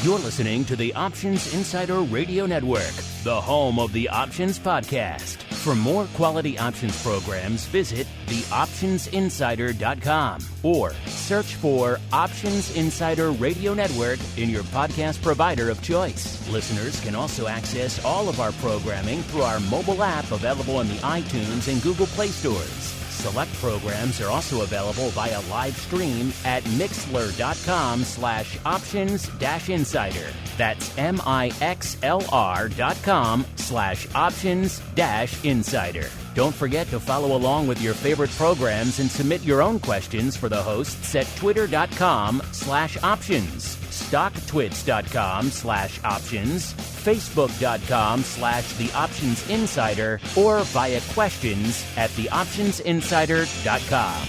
You're listening to the Options Insider Radio Network, the home of the Options Podcast. For more quality options programs, visit theoptionsinsider.com or search for Options Insider Radio Network in your podcast provider of choice. Listeners can also access all of our programming through our mobile app available in the iTunes and Google Play stores. Select programs are also available via live stream at mixlr.com/options-insider. That's mixlr.com/options-insider. Don't forget to follow along with your favorite programs and submit your own questions for the hosts at twitter.com/options, stocktwits.com/options, facebook.com/theoptionsinsider, or via questions at theoptionsinsider.com.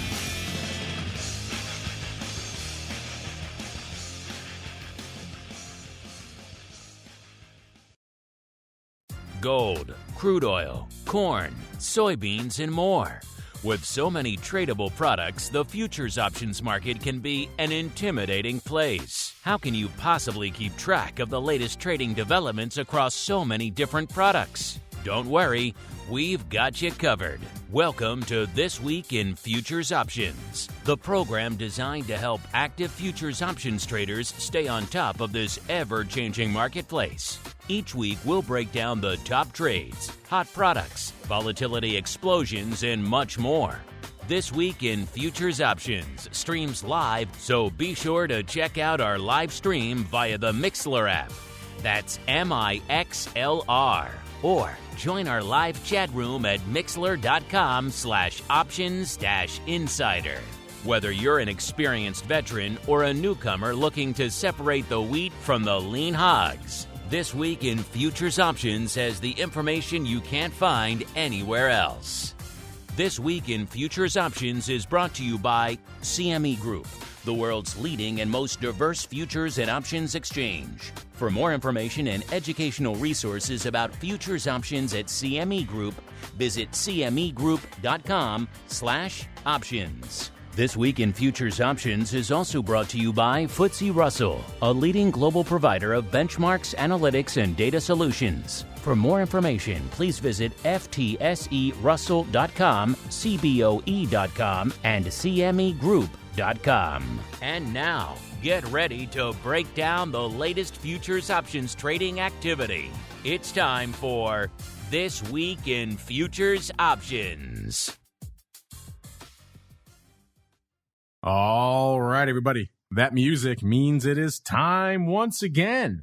Gold, crude oil, corn, soybeans, and more. With so many tradable products, the futures options market can be an intimidating place. How can you possibly keep track of the latest trading developments across so many different products? Don't worry, we've got you covered. Welcome to This Week in Futures Options, the program designed to help active futures options traders stay on top of this ever-changing marketplace. Each week, we'll break down the top trades, hot products, volatility explosions, and much more. This Week in Futures Options streams live, so be sure to check out our live stream via the Mixlr app. That's MIXLR. Or join our live chat room at mixlr.com/options-insider. Whether you're an experienced veteran or a newcomer looking to separate the wheat from the lean hogs, This Week in Futures Options has the information you can't find anywhere else. This Week in Futures Options is brought to you by CME Group, the world's leading and most diverse futures and options exchange. For more information and educational resources about futures options at CME Group, visit cmegroup.com/options. This Week in Futures Options is also brought to you by FTSE Russell, a leading global provider of benchmarks, analytics, and data solutions. For more information, please visit ftserussell.com, cboe.com, and cmegroup.com. And now, get ready to break down the latest futures options trading activity. It's time for This Week in Futures Options. All right, everybody. That music means it is time once again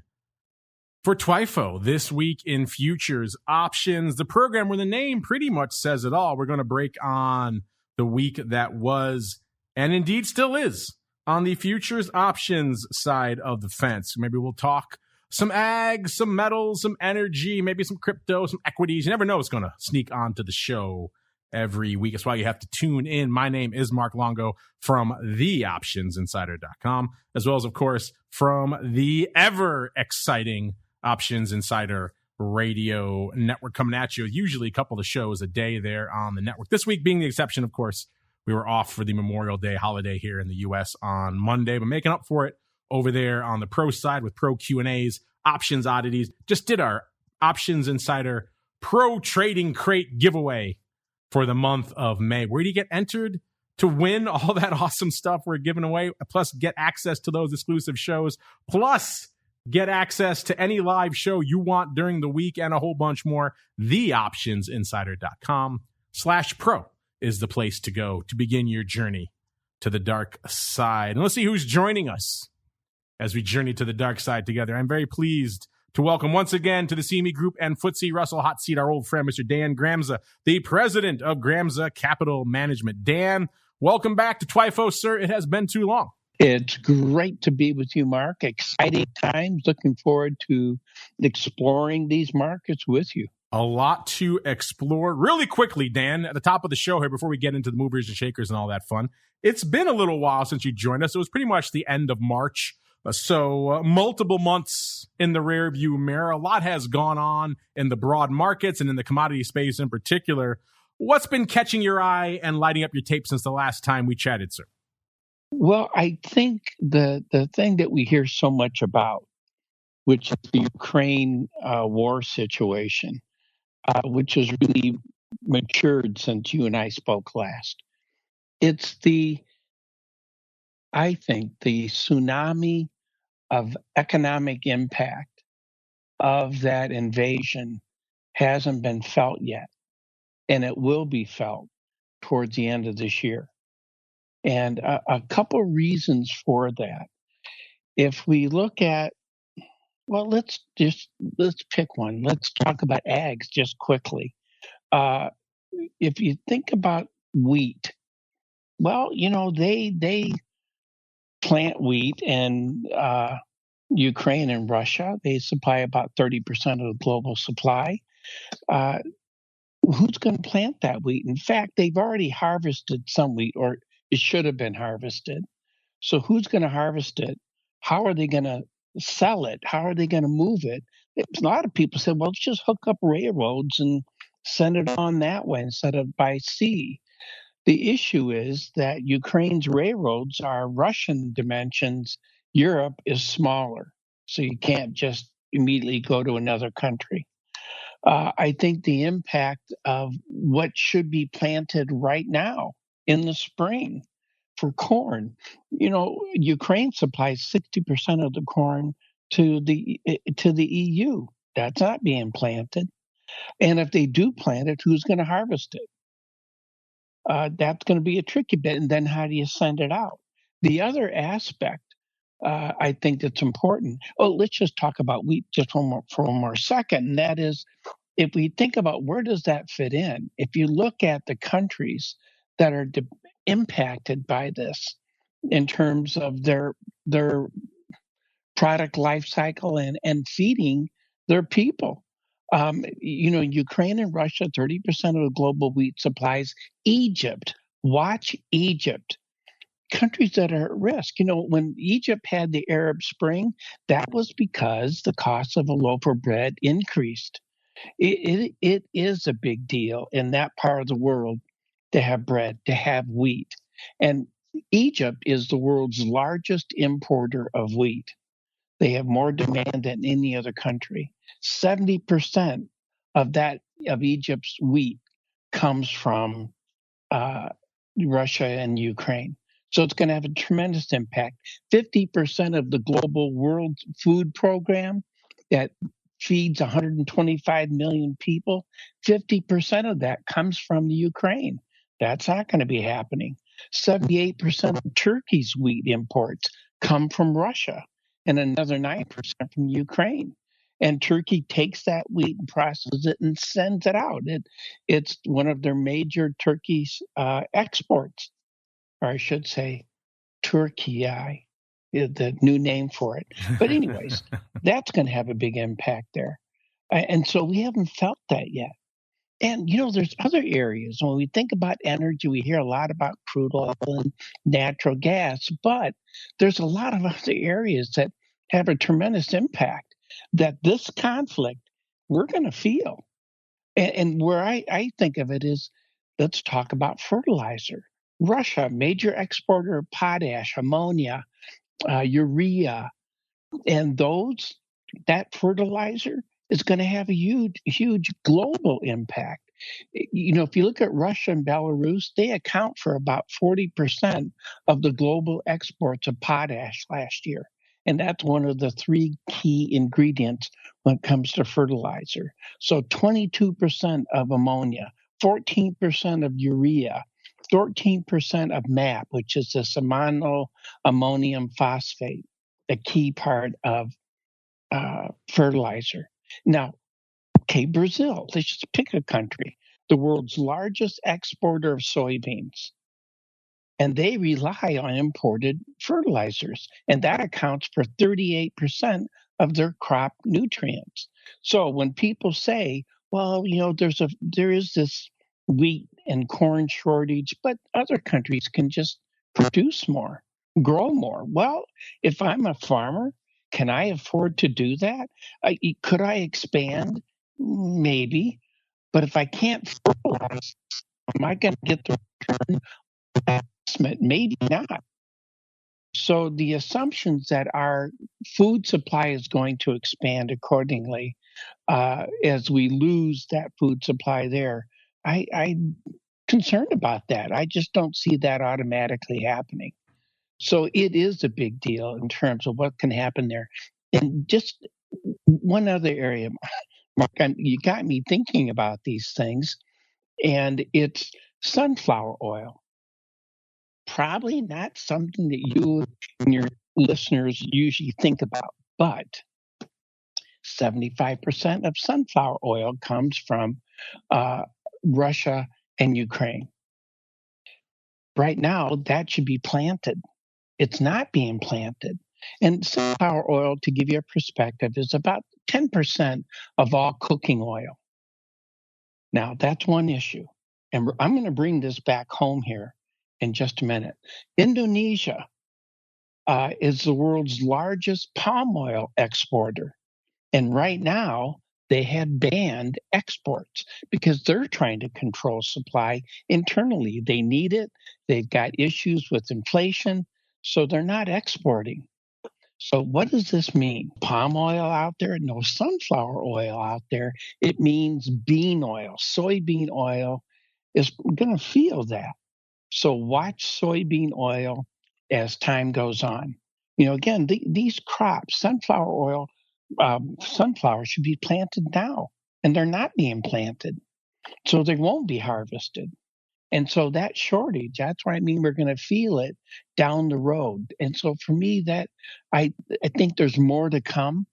for TWIFO, This Week in Futures Options, the program where the name pretty much says it all. We're going to break on the week that was, and indeed still is, on the futures options side of the fence. Maybe we'll talk some ag, some metals, some energy, maybe some crypto, some equities. You never know what's going to sneak onto the show every week. That's why you have to tune in. My name is Mark Longo from theoptionsinsider.com, as well as, of course, from the ever exciting Options Insider Radio Network, coming at you usually a couple of shows a day there on the network. This week being the exception, of course. We were off for the Memorial Day holiday here in the U.S. on Monday, but making up for it over there on the pro side with pro Q&As, options oddities. Just did our Options Insider Pro Trading Crate giveaway for the month of May. Where do you get entered to win all that awesome stuff we're giving away? Plus, get access to those exclusive shows. Plus, get access to any live show you want during the week and a whole bunch more. Theoptionsinsider.com/pro is the place to go to begin your journey to the dark side. And let's see who's joining us as we journey to the dark side together. I'm very pleased to welcome once again to the CME Group and FTSE Russell hot seat our old friend, Mr. Dan Gramza, the president of Gramza Capital Management. Dan, welcome back to TWIFO, sir. It has been too long. It's great to be with you, Mark. Exciting times. Looking forward to exploring these markets with you. A lot to explore. Really quickly, Dan, at the top of the show here, before we get into the movers and shakers and all that fun, it's been a little while since you joined us. It was pretty much the end of March. So multiple months in the rearview mirror. A lot has gone on in the broad markets and in the commodity space in particular. What's been catching your eye and lighting up your tape since the last time we chatted, sir? Well, I think the thing that we hear so much about which is the Ukraine war situation, which has really matured since you and I spoke last. It's I think, the tsunami of economic impact of that invasion hasn't been felt yet, and it will be felt towards the end of this year. And a couple reasons for that. If we look at, well, let's pick one. Let's talk about ags just quickly. If you think about wheat, well, they plant wheat in Ukraine and Russia. They supply about 30% of the global supply. Uh, who's going to plant that wheat? In fact, they've already harvested some wheat, or it should have been harvested. So who's going to harvest it? How are they going to sell it? How are they going to move it? A lot of people said, well, let's just hook up railroads and send it on that way instead of by sea. The issue is that Ukraine's railroads are Russian dimensions. Europe is smaller, so you can't just immediately go to another country. I think the impact of what should be planted right now in the spring for corn, Ukraine supplies 60% of the corn to the EU. That's not being planted. And if they do plant it, who's going to harvest it? That's going to be a tricky bit. And then how do you send it out? The other aspect I think that's important. Oh, let's just talk about wheat just for one more second. And that is, if we think about where does that fit in, if you look at the countries that are impacted by this in terms of their product life cycle and feeding their people. Ukraine and Russia, 30% of the global wheat supplies. Egypt, watch Egypt. Countries that are at risk. When Egypt had the Arab Spring, that was because the cost of a loaf of bread increased. It is a big deal in that part of the world to have bread, to have wheat. And Egypt is the world's largest importer of wheat. They have more demand than any other country. 70% of Egypt's wheat comes from Russia and Ukraine. So it's going to have a tremendous impact. 50% of the global world food program that feeds 125 million people, 50% of that comes from the Ukraine. That's not going to be happening. 78% of Turkey's wheat imports come from Russia, and another 9% from Ukraine. And Turkey takes that wheat and processes it and sends it out. It's one of their major Turkey's exports, or I should say, Turkey, the new name for it. But anyways, that's going to have a big impact there. And so we haven't felt that yet. And, there's other areas. When we think about energy, we hear a lot about crude oil and natural gas, but there's a lot of other areas that have a tremendous impact that this conflict we're going to feel. And where I think of it is, let's talk about fertilizer. Russia, major exporter of potash, ammonia, urea, and that fertilizer is going to have a huge global impact. If you look at Russia and Belarus, they account for about 40% of the global exports of potash last year. And that's one of the three key ingredients when it comes to fertilizer. So 22% of ammonia, 14% of urea, 13% of MAP, which is the ammonium phosphate, a key part of fertilizer. Now, okay, Brazil, let's just pick a country, the world's largest exporter of soybeans. And they rely on imported fertilizers, and that accounts for 38% of their crop nutrients. So when people say, well, there is this wheat and corn shortage, but other countries can just produce more, grow more. Well, if I'm a farmer, can I afford to do that? Could I expand? Maybe. But if I can't fertilize, am I going to get the return? Maybe not. So the assumptions that our food supply is going to expand accordingly as we lose that food supply there, I'm concerned about that. I just don't see that automatically happening. So it is a big deal in terms of what can happen there. And just one other area, Mark, you got me thinking about these things, and it's sunflower oil. Probably not something that you and your listeners usually think about, but 75% of sunflower oil comes from Russia and Ukraine. Right now, that should be planted. It's not being planted. And sunflower oil, to give you a perspective, is about 10% of all cooking oil. Now, that's one issue. And I'm going to bring this back home here in just a minute. Indonesia is the world's largest palm oil exporter. And right now, they have banned exports because they're trying to control supply internally. They need it. They've got issues with inflation, so they're not exporting. So what does this mean? Palm oil out there? No sunflower oil out there. It means bean oil. Soybean oil is going to feel that. So watch soybean oil as time goes on. Again, these crops, sunflower oil, sunflower should be planted now, and they're not being planted. So they won't be harvested. And so that shortage, that's what I mean, we're going to feel it down the road. And so for me, that I think there's more to come.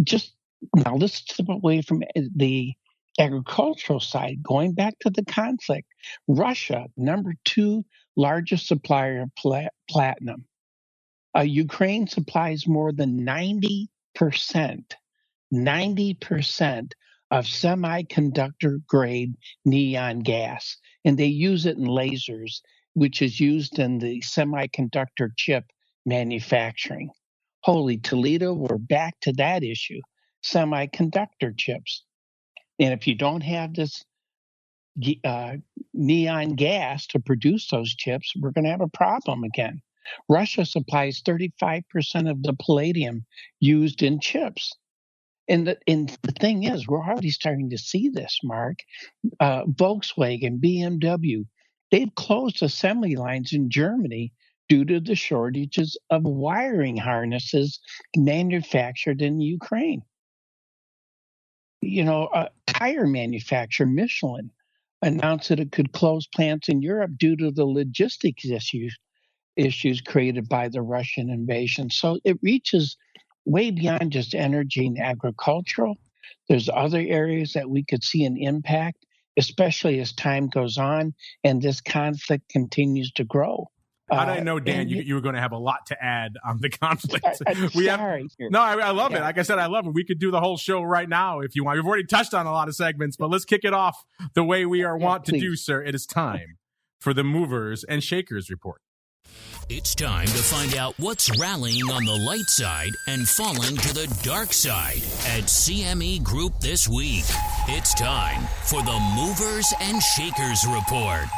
Just now, let's step away from the agricultural side, going back to the conflict. Russia, number 2 largest supplier of platinum. Ukraine supplies more than 90% of semiconductor grade neon gas. And they use it in lasers, which is used in the semiconductor chip manufacturing. Holy Toledo, we're back to that issue, semiconductor chips. And if you don't have this neon gas to produce those chips, we're going to have a problem again. Russia supplies 35% of the palladium used in chips. And the thing is, we're already starting to see this, Mark. Volkswagen, BMW, they've closed assembly lines in Germany due to the shortages of wiring harnesses manufactured in Ukraine. Tire manufacturer Michelin announced that it could close plants in Europe due to the logistics issues created by the Russian invasion. So it reaches way beyond just energy and agricultural. There's other areas that we could see an impact, especially as time goes on and this conflict continues to grow. How did I know, Dan, you were going to have a lot to add on the conflict? I'm sorry. I love it. Like I said, I love it. We could do the whole show right now if you want. We've already touched on a lot of segments, but let's kick it off the way we are wont to do, sir. It is time for the Movers and Shakers Report. It's time to find out what's rallying on the light side and falling to the dark side at CME Group this week. It's time for the Movers and Shakers Report.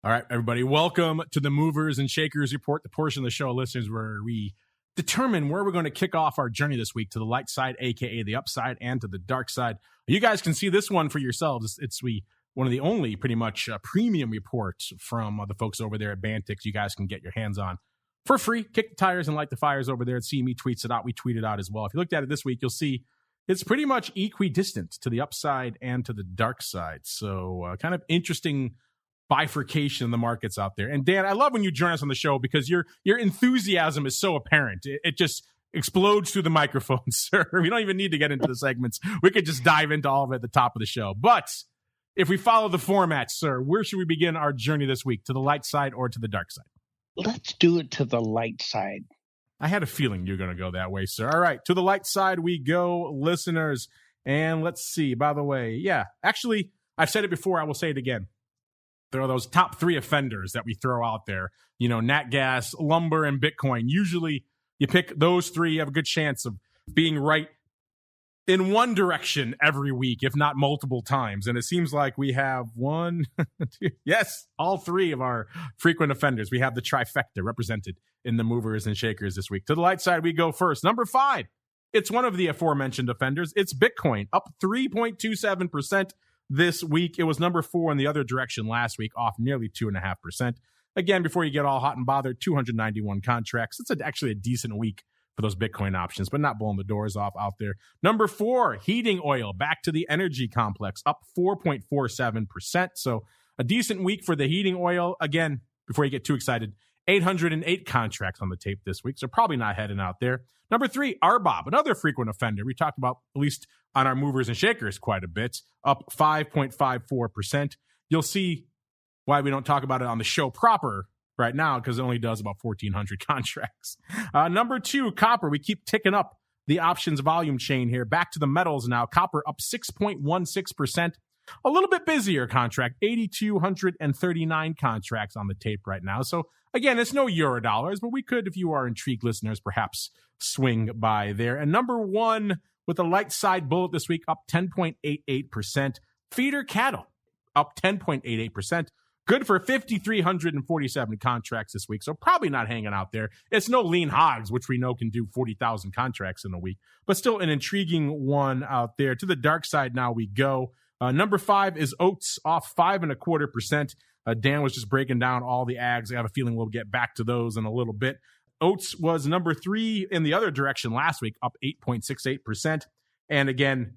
All right, everybody, welcome to the Movers and Shakers Report, the portion of the show, listeners, where we determine where we're going to kick off our journey this week, to the light side, a.k.a. the upside, and to the dark side. You guys can see this one for yourselves. It's one of the only pretty much premium reports from the folks over there at Bantix you guys can get your hands on for free. Kick the tires and light the fires over there at CME tweets it out. We tweet it out as well. If you looked at it this week, you'll see it's pretty much equidistant to the upside and to the dark side. So kind of interesting bifurcation in the markets out there. And Dan, I love when you join us on the show because your enthusiasm is so apparent. It just explodes through the microphone, sir. We don't even need to get into the segments. We could just dive into all of it at the top of the show. But if we follow the format, sir, where should we begin our journey this week? To the light side or to the dark side? Let's do it to the light side. I had a feeling you're going to go that way, sir. All right, to the light side we go, listeners. And let's see, by the way, actually, I've said it before. I will say it again. There are those top 3 offenders that we throw out there. Nat gas, lumber, and Bitcoin. Usually you pick those 3, you have a good chance of being right in one direction every week, if not multiple times. And it seems like we have one, two, yes, all three of our frequent offenders. We have the trifecta represented in the movers and shakers this week. To the light side, we go first. Number 5, it's one of the aforementioned offenders. It's Bitcoin, up 3.27% this week. It was number 4 in the other direction last week, off nearly 2.5%. Again, before you get all hot and bothered, 291 contracts. It's actually a decent week for those Bitcoin options, but not blowing the doors off out there. Number 4, heating oil, back to the energy complex, up 4.47%. So a decent week for the heating oil. Again, before you get too excited, 808 contracts on the tape this week, so probably not heading out there. Number 3, RBOB, another frequent offender. We talked about, at least on our movers and shakers, quite a bit, up 5.54%. You'll see why we don't talk about it on the show proper right now, because it only does about 1,400 contracts. Number 2, copper. We keep ticking up the options volume chain here. Back to the metals now. Copper up 6.16%. A little bit busier contract, 8,239 contracts on the tape right now. So again, it's no euro dollars, but we could, if you are intrigued listeners, perhaps swing by there. And number 1 with a light side bullet this week, up 10.88%. Feeder cattle up 10.88%. Good for 5,347 contracts this week, so probably not hanging out there. It's no lean hogs, which we know can do 40,000 contracts in a week, but still an intriguing one out there. To the dark side now we go. Number 5 is Oats, off 5.25%. Dan was just breaking down all the ags. I have a feeling we'll get back to those in a little bit. Oats was number 3 in the other direction last week, up 8.68%. And again,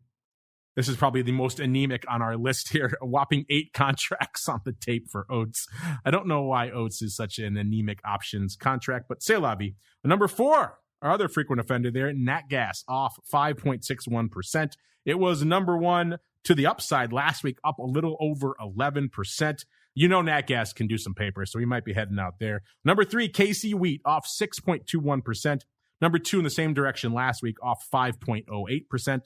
this is probably the most anemic on our list here. A whopping 8 contracts on the tape for Oats. I don't know why Oats is such an anemic options contract, but c'est la vie. Number 4, our other frequent offender there, Nat Gas, off 5.61%. It was number 1 to the upside last week, up a little over 11%. You know Nat Gas can do some paper, so we might be heading out there. Number 3, KC Wheat, off 6.21%. Number 2 in the same direction last week, off 5.08%.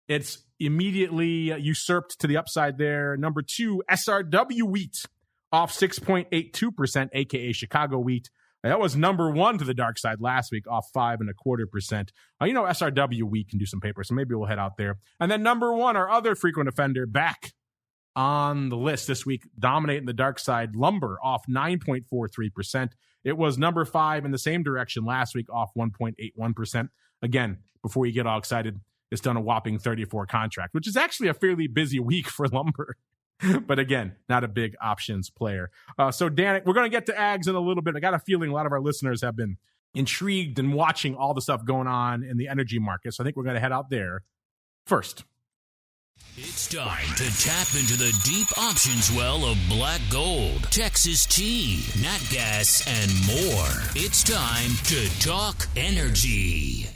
It's immediately usurped to the upside there. Number 2, SRW Wheat, off 6.82%, aka Chicago Wheat. That was number 1 to the dark side last week, off 5.25%. You know SRW Wheat can do some paper, so maybe we'll head out there. And then number 1, our other frequent offender, back on the list this week, dominating the dark side, lumber, off 9.43%. It was number 5 in the same direction last week, off 1.81%. Again, before you get all excited, it's done a whopping 34 contract, which is actually a fairly busy week for lumber. But again, not a big options player. So Dan, we're going to get to ags in a little bit. I got a feeling a lot of our listeners have been intrigued and watching all the stuff going on in the energy market. So I think we're going to head out there first. It's time to tap into the deep options well of black gold, Texas tea, nat gas, and more. It's time to talk energy.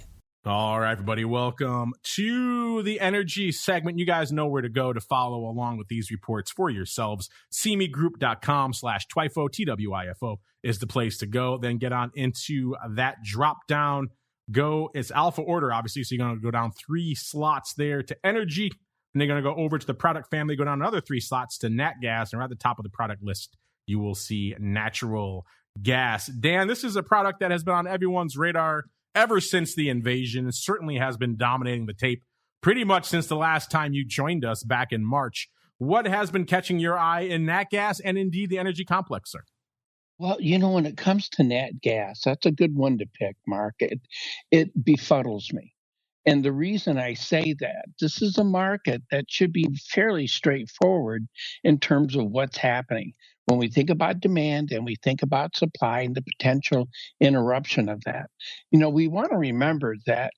All right, everybody, welcome to the energy segment. You guys know where to go to follow along with these reports for yourselves. CMEgroup.com/TWIFO, TWIFO is the place to go. Then get on into that drop down. It's alpha order, obviously, so you're going to go down 3 slots there to energy. And they're going to go over to the product family, go down another 3 slots to nat gas. And right at the top of the product list, you will see natural gas. Dan, this is a product that has been on everyone's radar ever since the invasion. It certainly has been dominating the tape pretty much since the last time you joined us back in March. What has been catching your eye in nat gas and indeed the energy complex, sir? Well, when it comes to nat gas, that's a good one to pick, Mark. It befuddles me. And the reason I say that, this is a market that should be fairly straightforward in terms of what's happening. When we think about demand and we think about supply and the potential interruption of that, we want to remember that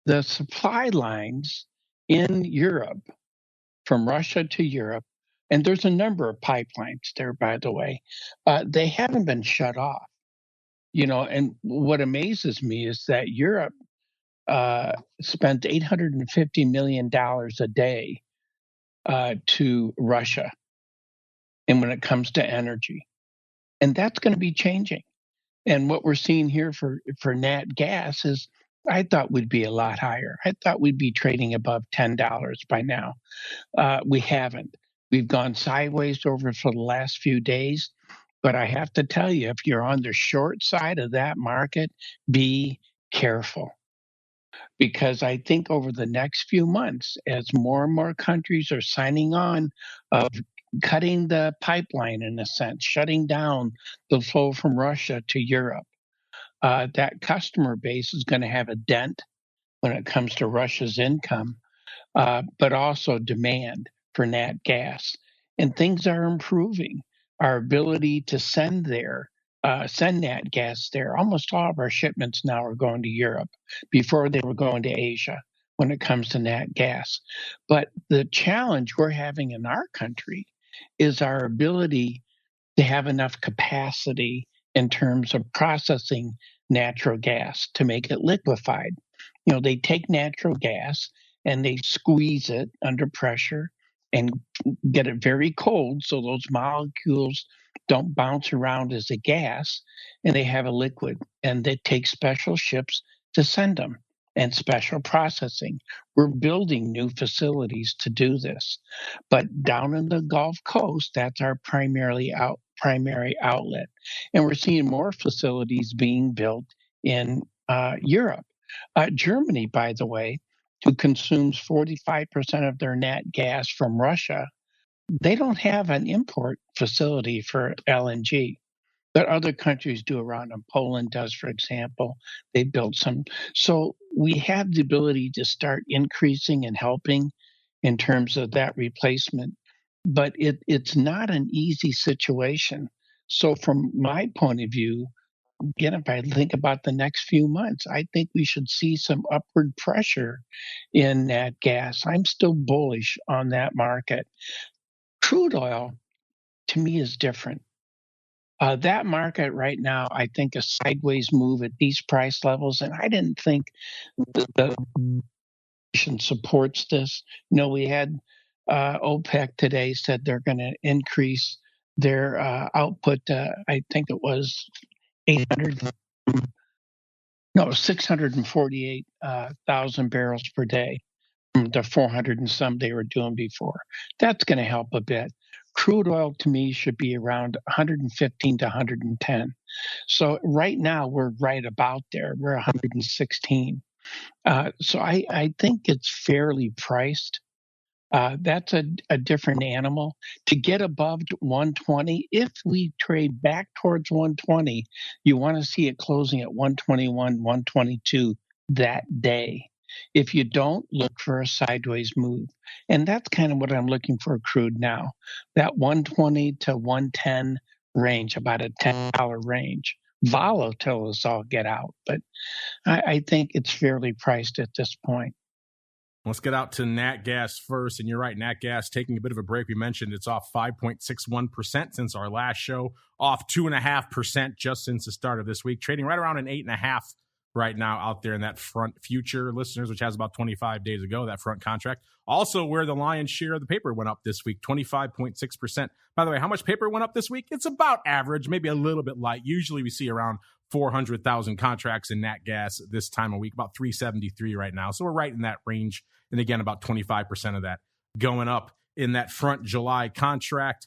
the supply lines in Europe, from Russia to Europe, and there's a number of pipelines there, by the way, they haven't been shut off. And what amazes me is that Europe spent $850 million a day to Russia. And when it comes to energy, and that's going to be changing. And what we're seeing here for nat gas is, I thought we'd be a lot higher. I thought we'd be trading above $10 by now. We haven't. We've gone sideways over for the last few days. But I have to tell you, if you're on the short side of that market, be careful. because I think over the next few months, as more and more countries are signing on of cutting the pipeline in a sense, shutting down the flow from Russia to Europe, that customer base is going to have a dent when it comes to Russia's income, but also demand for nat gas. And things are improving. Our ability to send nat gas there. Almost all of our shipments now are going to Europe. Before they were going to Asia when it comes to nat gas. But the challenge we're having in our country is our ability to have enough capacity in terms of processing natural gas to make it liquefied. They take natural gas and they squeeze it under pressure and get it very cold so those molecules don't bounce around as a gas, and they have a liquid, and they take special ships to send them and special processing. We're building new facilities to do this. But down in the Gulf Coast, that's our primary outlet. And we're seeing more facilities being built in Europe. Germany, by the way, who consumes 45% of their nat gas from Russia, they don't have an import facility for LNG. But other countries do around them. Poland does, for example. They built some. So we have the ability to start increasing and helping in terms of that replacement. But it's not an easy situation. So from my point of view, again, if I think about the next few months, I think we should see some upward pressure in nat gas. I'm still bullish on that market. Crude oil, to me, is different. That market right now, I think a sideways move at these price levels, and I didn't think the nation supports this. We had OPEC today said they're going to increase their output. I think it was 648,000 barrels per day from the 400 and some they were doing before. That's going to help a bit. Crude oil to me should be around 115 to 110. So right now we're right about there. We're 116. So I think it's fairly priced. That's a different animal. To get above 120, if we trade back towards 120, you want to see it closing at 121, 122 that day. If you don't, look for a sideways move. And that's kind of what I'm looking for crude now, that 120 to 110 range, about a $10 range. Volatile as all get out, but I think it's fairly priced at this point. Let's get out to nat gas first. And you're right, nat gas taking a bit of a break. We mentioned it's off 5.61% since our last show, off 2.5% just since the start of this week, trading right around an 8.5% right now out there in that front future, listeners, which has about 25 days ago, that front contract. Also where the lion's share of the paper went up this week, 25.6%. By the way, how much paper went up this week? It's about average, maybe a little bit light. Usually we see around 400,000 contracts in nat gas this time of week, about 373 right now. So we're right in that range. And again, about 25% of that going up in that front July contract.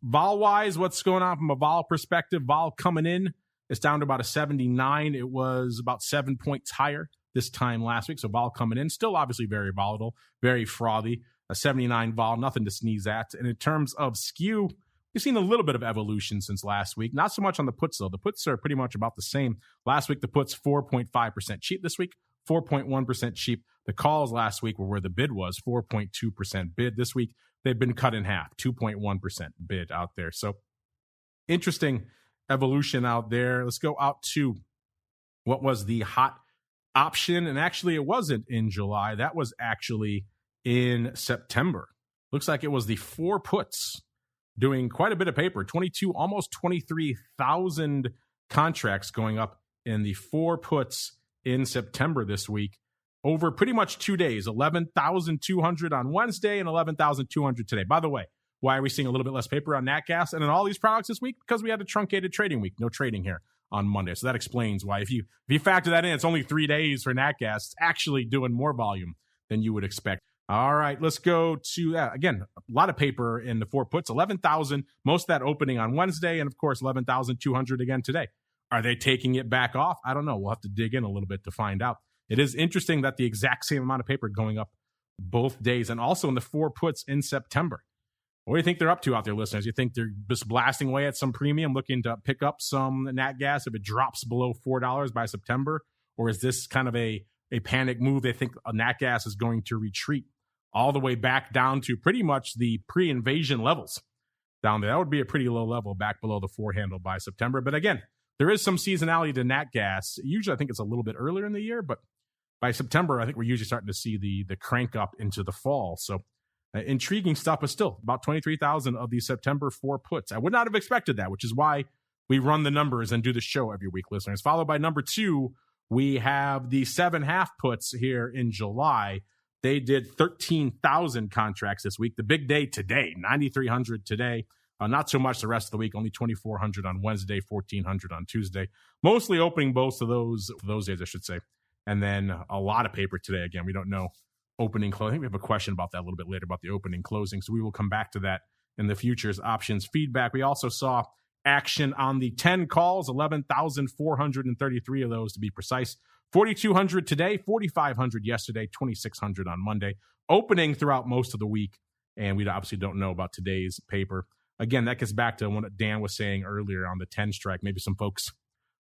Vol-wise, what's going on from a vol perspective? Vol coming in, it's down to about a 79. It was about 7 points higher this time last week. So vol coming in, still obviously very volatile, very frothy. A 79 vol, nothing to sneeze at. And in terms of skew, we've seen a little bit of evolution since last week. Not so much on the puts, though. The puts are pretty much about the same. Last week, the puts 4.5% cheap. This week, 4.1% cheap. The calls last week were where the bid was, 4.2% bid. This week, they've been cut in half, 2.1% bid out there. So interesting evolution out there. Let's go out to what was the hot option. And actually, it wasn't in July. That was actually in September. Looks like it was the 4 puts doing quite a bit of paper, 22, almost 23,000 contracts going up in the 4 puts in September this week over pretty much 2 days, 11,200 on Wednesday and 11,200 today. By the way, why are we seeing a little bit less paper on nat gas and on all these products this week? Because we had a truncated trading week, no trading here on Monday. So that explains why. If you factor that in, it's only 3 days for nat gas. It's actually doing more volume than you would expect. All right, let's go to, again, a lot of paper in the 4 puts, 11,000, most of that opening on Wednesday, and of course, 11,200 again today. Are they taking it back off? I don't know. We'll have to dig in a little bit to find out. it is interesting that the exact same amount of paper going up both days, and also in the 4 puts in September. What do you think they're up to out there, listeners? You think they're just blasting away at some premium, looking to pick up some nat gas if it drops below $4 by September? Or is this kind of a panic move? They think nat gas is going to retreat all the way back down to pretty much the pre-invasion levels down there. That would be a pretty low level back below the 4 handle by September. But again, there is some seasonality to nat gas. Usually I think it's a little bit earlier in the year, but by September, I think we're usually starting to see the crank up into the fall. So intriguing stuff, but still about 23,000 of these September 4 puts. I would not have expected that, which is why we run the numbers and do the show every week, listeners. Followed by number 2, we have the 7.5 puts here in July. They did 13,000 contracts this week. The big day today, 9,300 today. Not so much the rest of the week, only 2,400 on Wednesday, 1,400 on Tuesday. Mostly opening both of those days, I should say. And then a lot of paper today. Again, we don't know opening, closing. I think we have a question about that a little bit later about the opening, closing. So we will come back to that in the futures options feedback. We also saw action on the 10 calls, 11,433 of those to be precise. 4,200 today, 4,500 yesterday, 2,600 on Monday. Opening throughout most of the week. And we obviously don't know about today's paper. Again, that gets back to what Dan was saying earlier on the 10 strike. Maybe some folks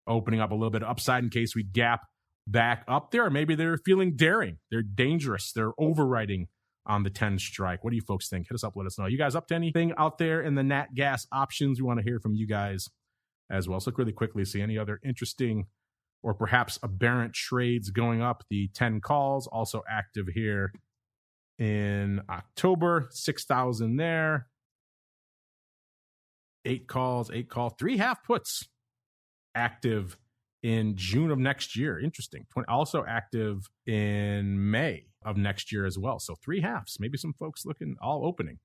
opening up a little bit of upside in case we gap back up there. Or maybe they're feeling daring. They're dangerous. They're overwriting on the 10 strike. What do you folks think? Hit us up. Let us know. You guys up to anything out there in the nat gas options? We want to hear from you guys as well. Let's look really quickly, see any other interesting or perhaps aberrant trades going up. The 10 calls also active here in October. 6,000 there. 8 calls, 3 half puts active in June of next year. Interesting. Also active in May of next year as well. So 3 halves. Maybe some folks looking all opening.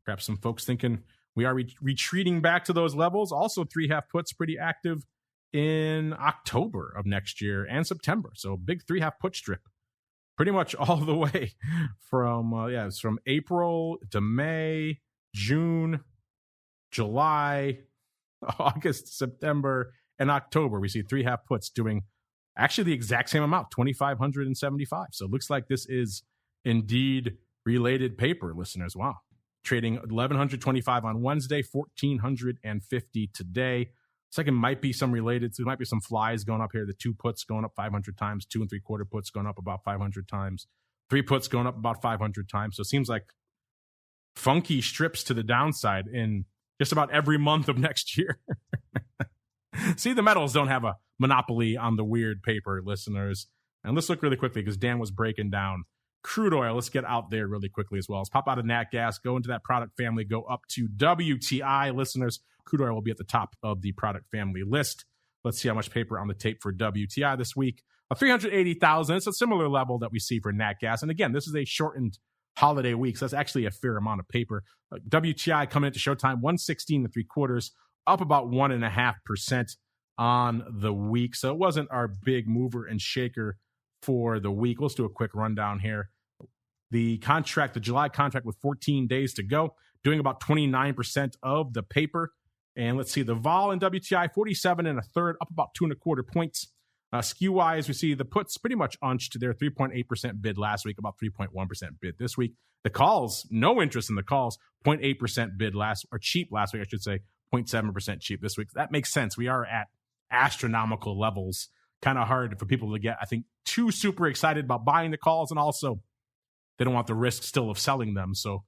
Perhaps some folks thinking we are retreating back to those levels. Also 3 half puts pretty active in October of next year and September. So a big 3 half put strip. Pretty much all the way from, it's from April to May, June, July, August, September, and October. We see 3 half puts doing actually the exact same amount, 2,575. So it looks like this is indeed related paper, listeners. Wow. Trading 1,125 on Wednesday, 1,450 today. Looks like it might be some related. So there might be some flies going up here. The 2 puts going up 500 times, 2 3/4 puts going up about 500 times, 3 puts going up about 500 times. So it seems like funky strips to the downside in just about every month of next year. See, the metals don't have a monopoly on the weird paper, listeners. And let's look really quickly because Dan was breaking down crude oil. Let's get out there really quickly as well. Let's pop out of nat gas, go into that product family, go up to WTI, listeners. Crude oil will be at the top of the product family list. Let's see how much paper on the tape for WTI this week. 380,000. It's a similar level that we see for nat gas. And again, this is a shortened holiday week, so that's actually a fair amount of paper. WTI coming into showtime, 116 3/4, up about 1.5% on the week. So it wasn't our big mover and shaker for the week. Let's do a quick rundown here. The July contract with 14 days to go, doing about 29% of the paper. And let's see, the vol in WTI, 47 1/3, up about 2 1/4 points. Skew-wise, we see the puts pretty much unched their 3.8% bid last week, about 3.1% bid this week. The calls, no interest in the calls, 0.8% bid cheap last week, I should say, 0.7% cheap this week. That makes sense. We are at astronomical levels. Kind of hard for people to get, I think, too super excited about buying the calls, and also they don't want the risk still of selling them. So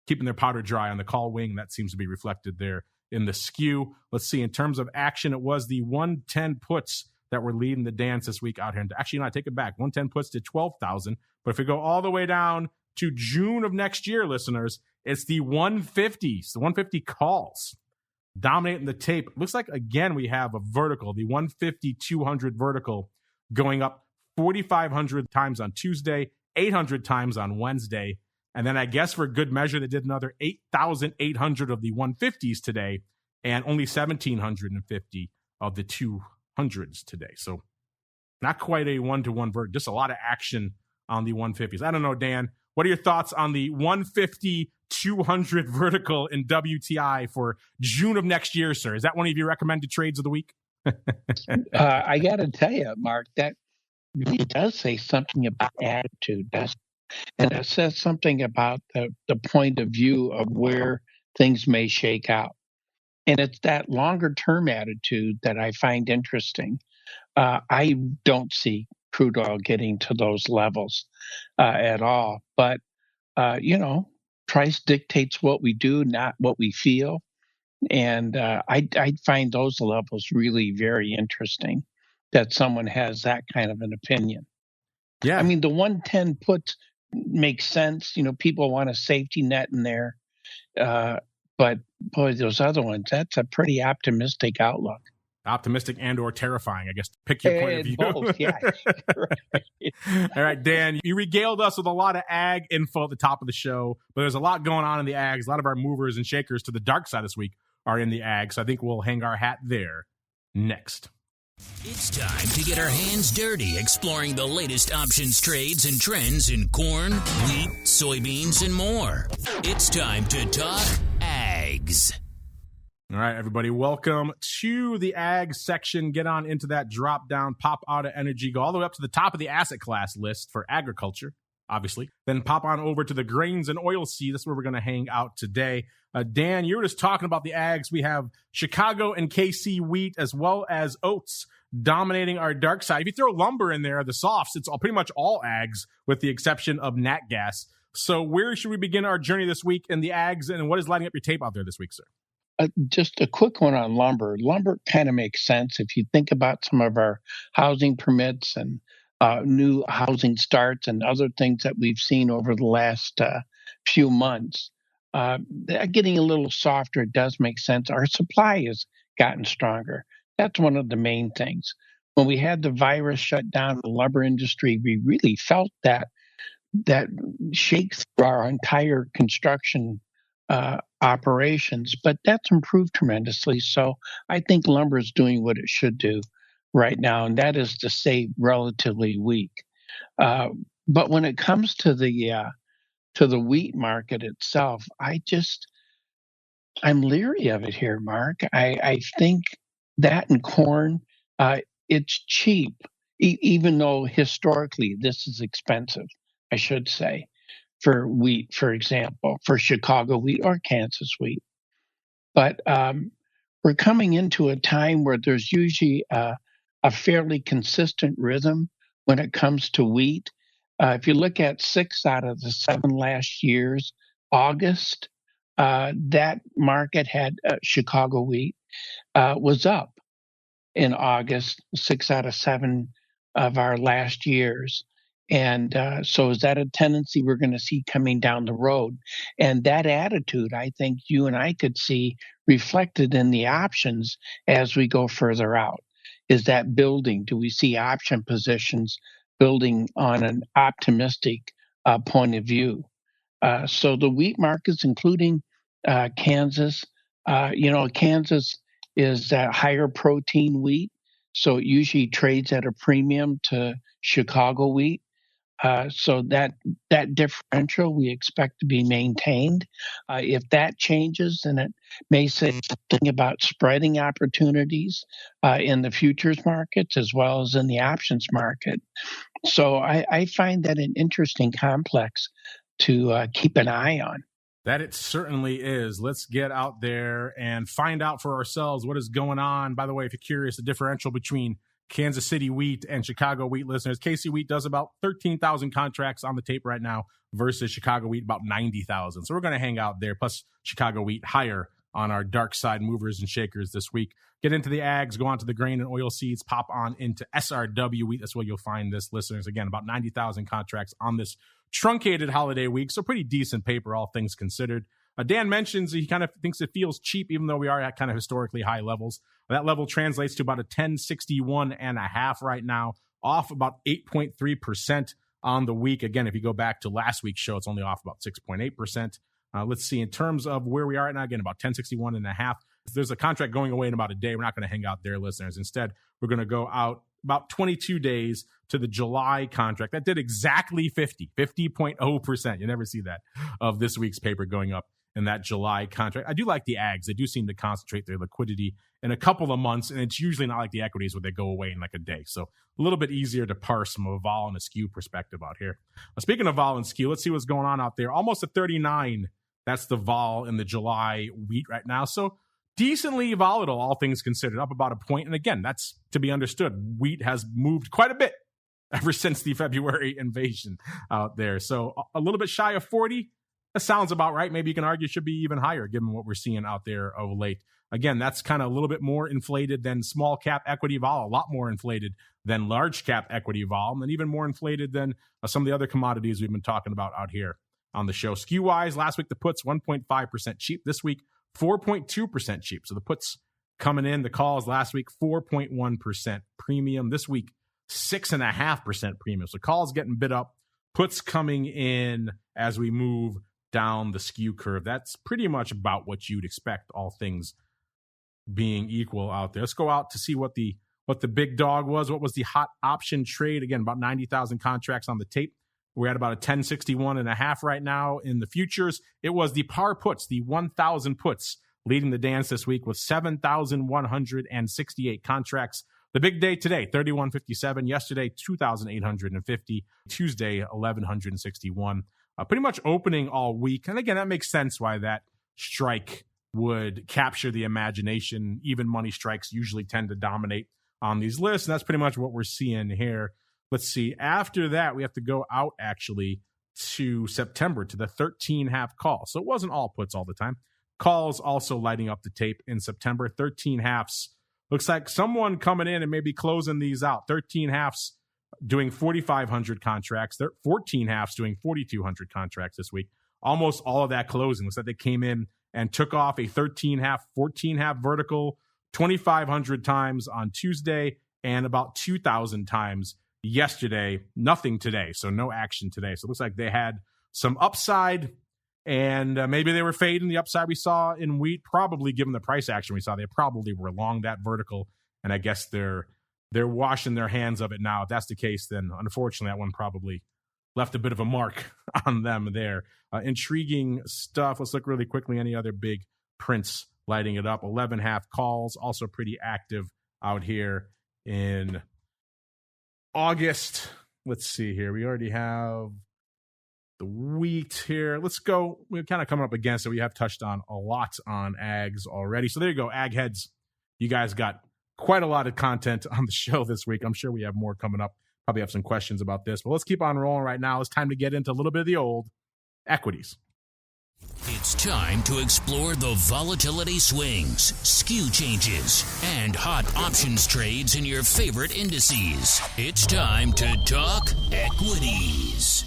keeping their powder dry on the call wing, that seems to be reflected there in the skew. Let's see, in terms of action, it was the 110 puts that were leading the dance this week out here. And actually, I take it back. 110 puts to 12,000. But if we go all the way down to June of next year, listeners, it's the 150s, the 150 calls dominating the tape. Looks like, again, we have a vertical, the 150-200 vertical going up 4,500 times on Tuesday, 800 times on Wednesday. And then I guess for good measure, they did another 8,800 of the 150s today and only 1,750 of the 200s today. So not quite a one-to-one verdict, just a lot of action on the 150s. I don't know, Dan, what are your thoughts on the 150-200 vertical in WTI for June of next year, sir? Is that one of your recommended trades of the week? I got to tell you, Mark, that really does say something about attitude, doesn't it? And it says something about the point of view of where things may shake out. And it's that longer term attitude that I find interesting. I don't see crude oil getting to those levels at all. But, price dictates what we do, not what we feel. And I find those levels really very interesting that someone has that kind of an opinion. Yeah. I mean, the 110 puts makes sense. People want a safety net in there. But boy, those other ones, that's a pretty optimistic outlook. Optimistic and or terrifying, I guess. Pick your point of view. Both, yeah. Right. All right, Dan, you regaled us with a lot of ag info at the top of the show, but there's a lot going on in the ags. A lot of our movers and shakers to the dark side this week are in the ag, so I think we'll hang our hat there next. It's time to get our hands dirty exploring the latest options, trades, and trends in corn, wheat, soybeans, and more. It's time to talk ags. All right, everybody, welcome to the ag section. Get on into that drop down, pop out of energy, go all the way up to the top of the asset class list for agriculture, obviously. Then pop on over to the grains and oilseed. That's where we're going to hang out today. Dan, you were just talking about the ags. We have Chicago and KC wheat as well as oats dominating our dark side. If you throw lumber in there, the softs, it's pretty much all ags with the exception of nat gas. So where should we begin our journey this week in the ags, and what is lighting up your tape out there this week, sir? Just a quick one on lumber. Lumber kind of makes sense if you think about some of our housing permits and new housing starts and other things that we've seen over the last few months. They're getting a little softer. It does make sense. Our supply has gotten stronger. That's one of the main things. When we had the virus shut down the lumber industry, we really felt that shake through our entire construction operations, but that's improved tremendously. So I think lumber is doing what it should do right now, and that is to stay relatively weak. But when it comes to the wheat market itself, I'm leery of it here, Mark. I think that in corn, it's cheap, even though historically this is expensive, I should say. For wheat, for example, for Chicago wheat or Kansas wheat. But we're coming into a time where there's usually a fairly consistent rhythm when it comes to wheat. If you look at 6 out of the 7 last years, August, that market had Chicago wheat was up in August, 6 out of 7 of our last years. And so is that a tendency we're going to see coming down the road? And that attitude, I think you and I could see reflected in the options as we go further out. Is that building? Do we see option positions building on an optimistic point of view? So the wheat markets, including Kansas, Kansas is that higher protein wheat. So it usually trades at a premium to Chicago wheat. So that differential we expect to be maintained. If that changes, then it may say something about spreading opportunities in the futures markets as well as in the options market. So I find that an interesting complex to keep an eye on. That it certainly is. Let's get out there and find out for ourselves what is going on. By the way, if you're curious, the differential between Kansas City wheat and Chicago wheat listeners, KC wheat does about 13,000 contracts on the tape right now versus Chicago wheat about 90,000. So we're going to hang out there, plus Chicago wheat higher on our dark side movers and shakers this week. Get into the ags, go on to the grain and oil seeds, pop on into SRW wheat. That's where you'll find this, listeners. Again, about 90,000 contracts on this truncated holiday week. So pretty decent paper, all things considered. Dan mentions he kind of thinks it feels cheap, even though we are at kind of historically high levels. That level translates to about a 1061.5 right now, off about 8.3% on the week. Again, if you go back to last week's show, it's only off about 6.8%. Let's see, in terms of where we are right now, again, about 1061.5. If there's a contract going away in about a day, we're not going to hang out there, listeners. Instead, we're going to go out about 22 days to the July contract. That did exactly 50.0%. You never see that of this week's paper going up in that July contract. I do like the ags. They do seem to concentrate their liquidity in a couple of months, and it's usually not like the equities where they go away in like a day. So a little bit easier to parse from a vol and a skew perspective out here. Speaking of vol and skew, let's see what's going on out there. Almost a 39. That's the vol in the July wheat right now. So decently volatile, all things considered, up about a point. And again, that's to be understood. Wheat has moved quite a bit ever since the February invasion out there. So a little bit shy of 40. That sounds about right. Maybe you can argue it should be even higher given what we're seeing out there of late. Again, that's kind of a little bit more inflated than small cap equity vol, a lot more inflated than large cap equity vol, and even more inflated than some of the other commodities we've been talking about out here on the show. Skew wise, last week the puts 1.5% cheap. This week, 4.2% cheap. So the puts coming in, the calls last week, 4.1% premium. This week, 6.5% premium. So calls getting bid up, puts coming in as we move down the skew curve. That's pretty much about what you'd expect, all things being equal out there. Let's go out to see what the big dog was. What was the hot option trade? Again, about 90,000 contracts on the tape. We're at about a 1061.5 right now in the futures. It was the par puts, the 1,000 puts leading the dance this week with 7,168 contracts. The big day today, 3,157. Yesterday, 2,850. Tuesday, 1,161. Pretty much opening all week. And again, that makes sense why that strike would capture the imagination. Even money strikes usually tend to dominate on these lists. And that's pretty much what we're seeing here. Let's see. After that, we have to go out actually to September to the 13 half call. So it wasn't all puts all the time. Calls also lighting up the tape in September. 13 halves. Looks like someone coming in and maybe closing these out. 13 halves doing 4,500 contracts. 14 halves doing 4,200 contracts this week. Almost all of that closing. Looks like they came in and took off a 13 half, 14 half vertical 2,500 times on Tuesday and about 2,000 times yesterday. Nothing today, so no action today. So it looks like they had some upside, and maybe they were fading the upside we saw in wheat. Probably, given the price action we saw, they probably were long that vertical, and I guess they're washing their hands of it now. If that's the case, then unfortunately that one probably left a bit of a mark on them there. Intriguing stuff. Let's look really quickly. Any other big prints lighting it up? 11 half calls, also pretty active out here in August. Let's see here. We already have the wheat here. Let's go. We're kind of coming up against it. We have touched on a lot on ags already. So there you go. Ag heads. You guys got quite a lot of content on the show this week. I'm sure we have more coming up. Probably have some questions about this, but let's keep on rolling right now. It's time to get into a little bit of the old equities. It's time to explore the volatility swings, skew changes, and hot options trades in your favorite indices. It's time to talk equities.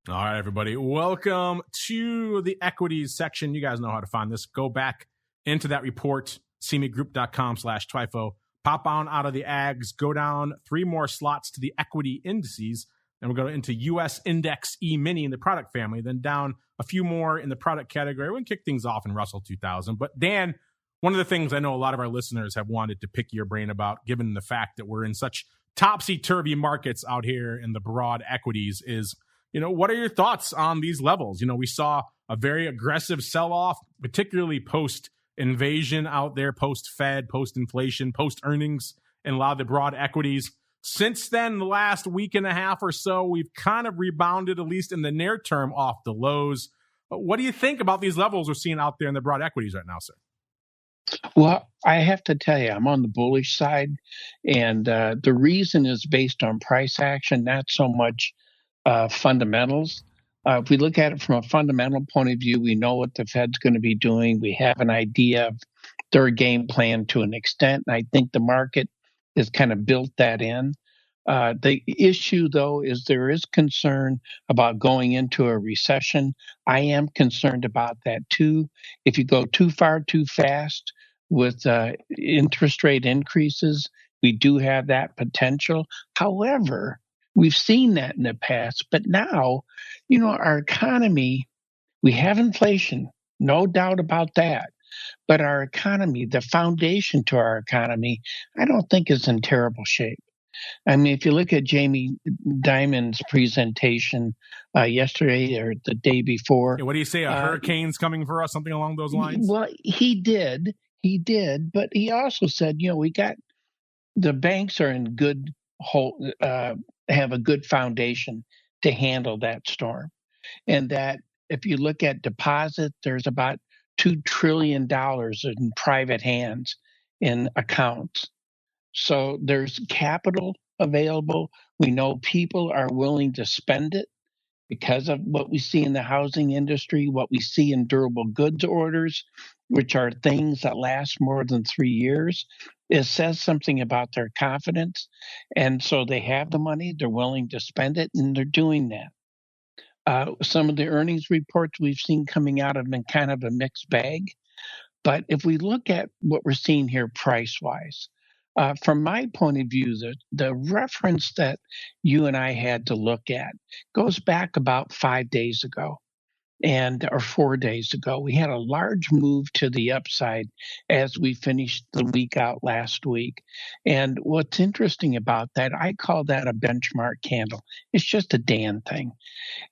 All right, everybody. Welcome to the equities section. You guys know how to find this. Go back into that report, cmegroup.com/TWIFO. Pop on out of the ags, go down 3 more slots to the equity indices, and we'll go into U.S. Index E-mini in the product family, then down a few more in the product category. We'll kick things off in Russell 2000. But Dan, one of the things I know a lot of our listeners have wanted to pick your brain about, given the fact that we're in such topsy-turvy markets out here in the broad equities, is, what are your thoughts on these levels? We saw a very aggressive sell-off, particularly post-invasion out there, post-Fed, post-inflation, post-earnings, and a lot of the broad equities. Since then, the last week and a half or so, we've kind of rebounded, at least in the near term, off the lows. But what do you think about these levels we're seeing out there in the broad equities right now, sir? Well, I have to tell you, I'm on the bullish side, and the reason is based on price action, not so much fundamentals. If we look at it from a fundamental point of view, we know what the Fed's going to be doing. We have an idea of their game plan to an extent, and I think the market has kind of built that in. The issue, though, is there is concern about going into a recession. I am concerned about that, too. If you go too far too fast with interest rate increases, we do have that potential. However, we've seen that in the past. But now, our economy, we have inflation, no doubt about that. But our economy, the foundation to our economy, I don't think is in terrible shape. I mean, if you look at Jamie Dimon's presentation yesterday or the day before. Yeah, what do you say? A hurricane's coming for us, something along those lines? Well, he did, but he also said, we got the banks are in good have a good foundation to handle that storm, and that if you look at deposits, there's about $2 trillion in private hands in accounts. So there's capital available. We know people are willing to spend it because of what we see in the housing industry, what we see in durable goods orders, which are things that last more than 3 years. It says something about their confidence. And so they have the money, they're willing to spend it, and they're doing that. Some of the earnings reports we've seen coming out have been kind of a mixed bag. But if we look at what we're seeing here price-wise, from my point of view, the reference that you and I had to look at goes back about 5 days ago or 4 days ago. We had a large move to the upside as we finished the week out last week. And what's interesting about that, I call that a benchmark candle. It's just a Dan thing.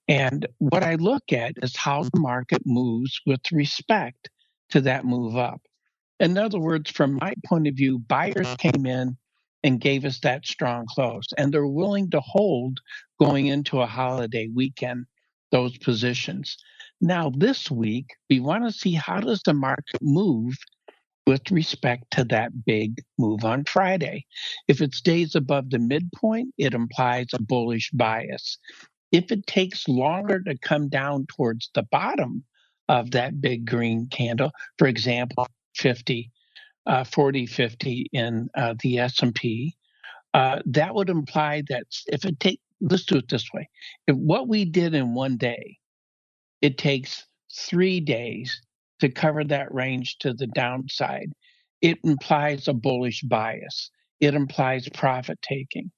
And what I look at is how the market moves with respect to that move up. In other words, from my point of view, buyers came in and gave us that strong close, and they're willing to hold going into a holiday weekend those positions. Now, this week, we want to see how does the market move with respect to that big move on Friday. If it stays above the midpoint, it implies a bullish bias. If it takes longer to come down towards the bottom of that big green candle, for example, 40, 50 in the S&P, that would imply that if it let's do it this way. If what we did in 1 day, it takes 3 days to cover that range to the downside, it implies a bullish bias. It implies profit taking.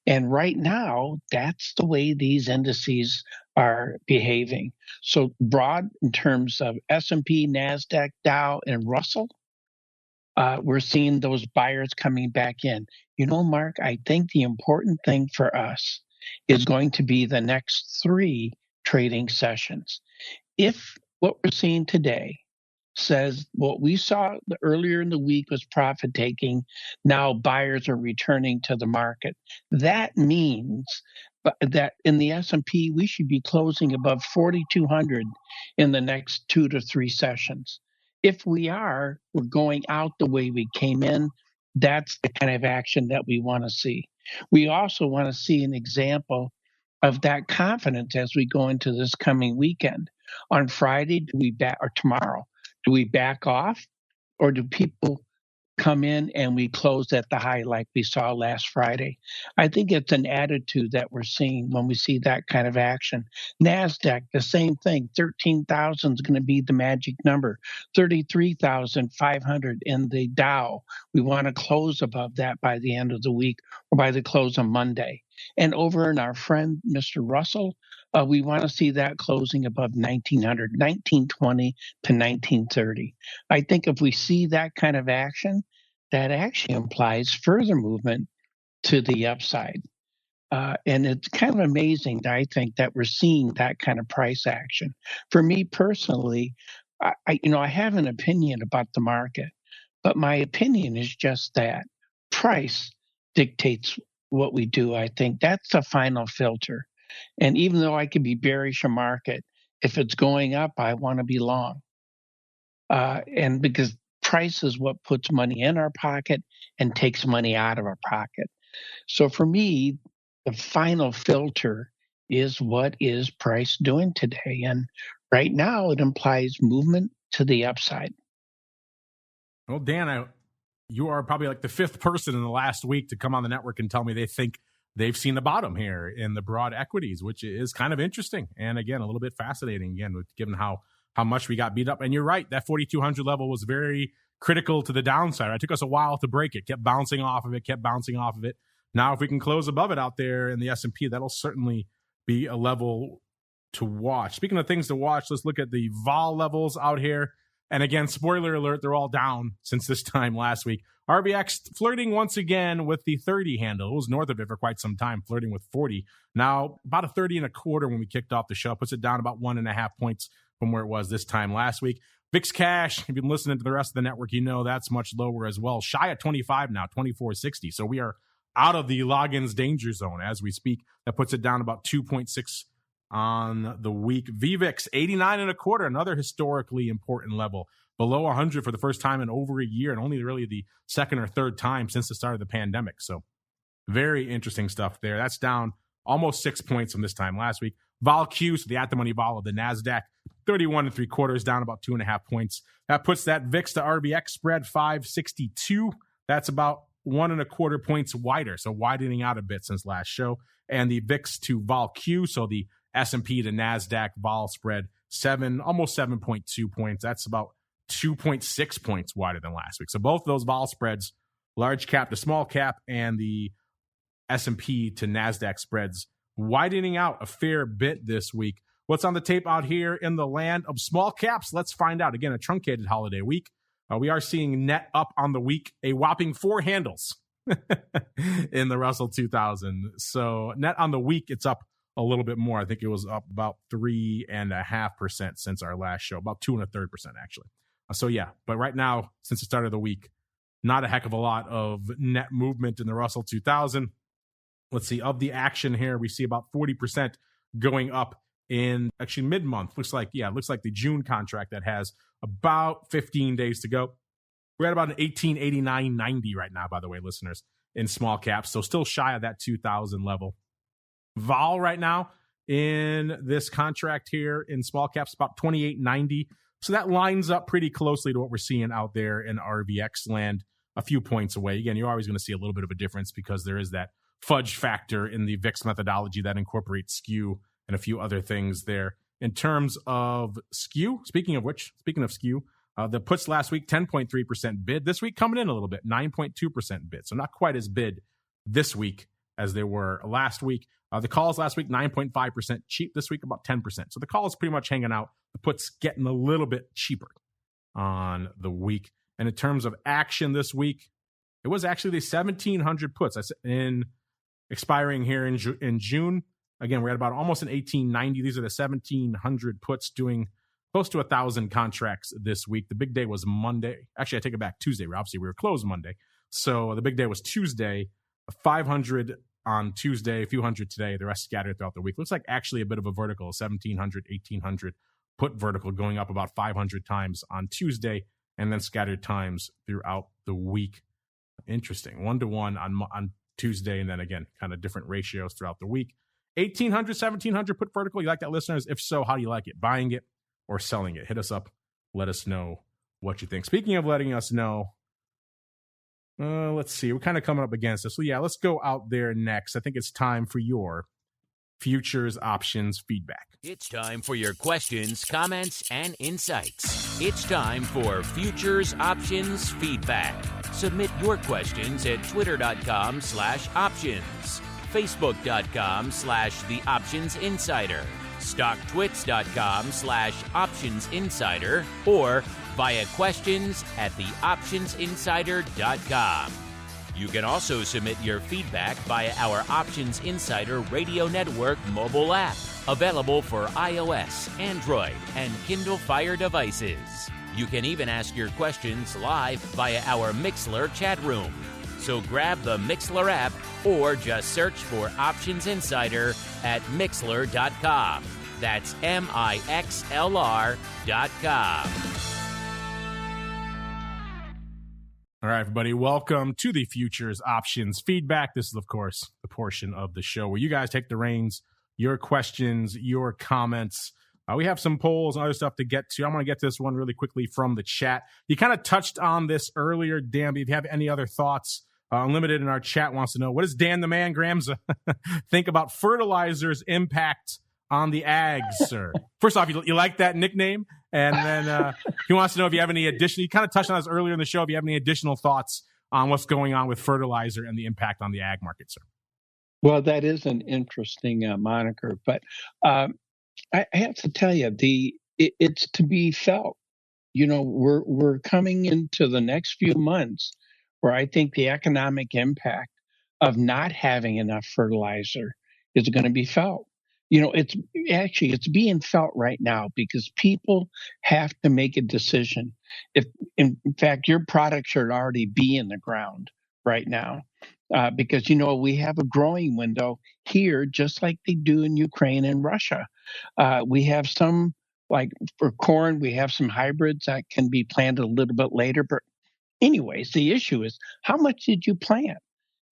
And right now, that's the way these indices are behaving. So broad in terms of S&P, NASDAQ, Dow, and Russell, we're seeing those buyers coming back in. Mark, I think the important thing for us is going to be the next 3 trading sessions. If what we're seeing today says what we saw earlier in the week was profit taking, now buyers are returning to the market. That means that in the S&P, we should be closing above 4,200 in the next 2 to 3 sessions. If we are, we're going out the way we came in. That's the kind of action that we want to see. We also want to see an example of that confidence as we go into this coming weekend. On Friday, or tomorrow, do we back off, or do people come in and we close at the high like we saw last Friday? I think it's an attitude that we're seeing when we see that kind of action. NASDAQ, the same thing. 13,000 is going to be the magic number. 33,500 in the Dow. We want to close above that by the end of the week or by the close on Monday. And over in our friend, Mr. Russell, we want to see that closing above 1900, 1920 to 1930. I think if we see that kind of action, that actually implies further movement to the upside. And it's kind of amazing, I think, that we're seeing that kind of price action. For me personally, I have an opinion about the market, but my opinion is just that price dictates what we do. I think that's the final filter. And even though I could be bearish a market, if it's going up, I want to be long. And because price is what puts money in our pocket and takes money out of our pocket. So for me, the final filter is what is price doing today. And right now it implies movement to the upside. Well, Dan, you are probably like the 5th person in the last week to come on the network and tell me they think they've seen the bottom here in the broad equities, which is kind of interesting. And again, a little bit fascinating, again, given how much we got beat up. And you're right, that 4,200 level was very critical to the downside. It took us a while to break it, kept bouncing off of it. Now, if we can close above it out there in the S&P, that'll certainly be a level to watch. Speaking of things to watch, let's look at the vol levels out here. And again, spoiler alert, they're all down since this time last week. RBX flirting once again with the 30 handle. It was north of it for quite some time, flirting with 40. Now, about a 30.25 when we kicked off the show. Puts it down about 1.5 points from where it was this time last week. VIX cash, if you've been listening to the rest of the network, you know that's much lower as well. Shy at 25 now, 24.60. So we are out of the logins danger zone as we speak. That puts it down about 2.6 on the week. VVIX, 89.25, another historically important level. Below 100 for the first time in over a year, and only really the second or third time since the start of the pandemic. So very interesting stuff there. That's down almost 6 points from this time last week. Vol Q, so the at-the-money vol of the NASDAQ, 31.75, down about 2.5 points. That puts that VIX to RBX spread 562. That's about 1.25 points wider, so widening out a bit since last show. And the VIX to Vol Q, so the S&P to NASDAQ vol spread, almost 7.2 points. That's about 2.6 points wider than last week. So both of those vol spreads, large cap to small cap, and the S&P to NASDAQ spreads, widening out a fair bit this week. What's on the tape out here in the land of small caps? Let's find out. Again, a truncated holiday week. We are seeing net up on the week, a whopping 4 handles in the Russell 2000. So net on the week, it's up a little bit more. I think it was up about 3.5% since our last show, about 2.33% actually. So yeah, but right now, since the start of the week, not a heck of a lot of net movement in the Russell 2000. Let's see, of the action here, we see about 40% going up in actually mid-month. Looks like the June contract that has about 15 days to go. We're at about an 1889.90 right now, by the way, listeners, in small caps. So still shy of that 2000 level. Vol right now in this contract here in small caps, about 28.90. So that lines up pretty closely to what we're seeing out there in RVX land, a few points away. Again, you're always going to see a little bit of a difference because there is that fudge factor in the VIX methodology that incorporates skew and a few other things there. In terms of skew, speaking of skew, the puts last week, 10.3% bid. This week coming in a little bit, 9.2% bid. So not quite as bid this week as they were last week. The calls last week, 9.5% cheap. This week, about 10%. So the call is pretty much hanging out. The put's getting a little bit cheaper on the week. And in terms of action this week, it was actually the 1,700 puts. That's in expiring here in June. Again, we're at about almost an 1890. These are the 1,700 puts doing close to 1,000 contracts this week. The big day was Monday. Actually, I take it back, Tuesday. Obviously, we were closed Monday. So the big day was Tuesday. 500 on Tuesday, a few hundred today. The rest scattered throughout the week. Looks like actually a bit of a vertical, 1,700, 1,800 put vertical going up about 500 times on Tuesday and then scattered times throughout the week. Interesting. 1-to-1 on Tuesday, and then again, kind of different ratios throughout the week. 1,800, 1,700 put vertical. You like that, listeners? If so, how do you like it? Buying it or selling it? Hit us up. Let us know what you think. Speaking of letting us know, let's see. We're kind of coming up against this. So yeah, let's go out there next. I think it's time for your futures options feedback. It's time for your questions, comments, and insights. It's time for futures options feedback. Submit your questions at twitter.com/options, facebook.com/theoptionsinsider, stocktwits.com/optionsinsider, or via questions@theoptionsinsider.com. You can also submit your feedback via our Options Insider Radio Network mobile app, available for iOS, Android, and Kindle Fire devices. You can even ask your questions live via our Mixlr chat room. So grab the Mixlr app or just search for Options Insider at Mixlr.com. That's Mixlr.com. All right, everybody, welcome to the Futures Options Feedback. This is, of course, the portion of the show where you guys take the reins, your questions, your comments. We have some polls and other stuff to get to. I'm going to get to this one really quickly from the chat. You kind of touched on this earlier, Dan, but if you have any other thoughts, Unlimited in our chat wants to know, what does Dan the Man Gramza think about fertilizer's impact on the ags, sir? First off, you like that nickname? And then he wants to know if you have any additional, you kind of touched on this earlier in the show, if you have any additional thoughts on what's going on with fertilizer and the impact on the ag market, sir. Well, that is an interesting moniker, but I have to tell you, it's to be felt. we're coming into the next few months where I think the economic impact of not having enough fertilizer is going to be felt. It's being felt right now because people have to make a decision. If, in fact, your product should already be in the ground right now, because we have a growing window here, just like they do in Ukraine and Russia. We have some, like for corn, we have some hybrids that can be planted a little bit later. But anyways, the issue is, how much did you plant?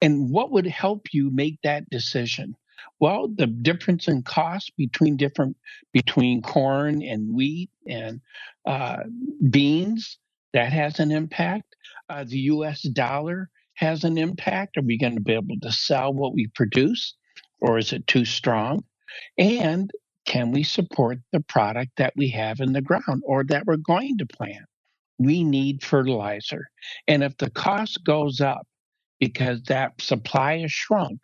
And what would help you make that decision? Well, the difference in cost between corn and wheat and beans, that has an impact. The U.S. dollar has an impact. Are we going to be able to sell what we produce, or is it too strong? And can we support the product that we have in the ground or that we're going to plant? We need fertilizer. And if the cost goes up because that supply is shrunk,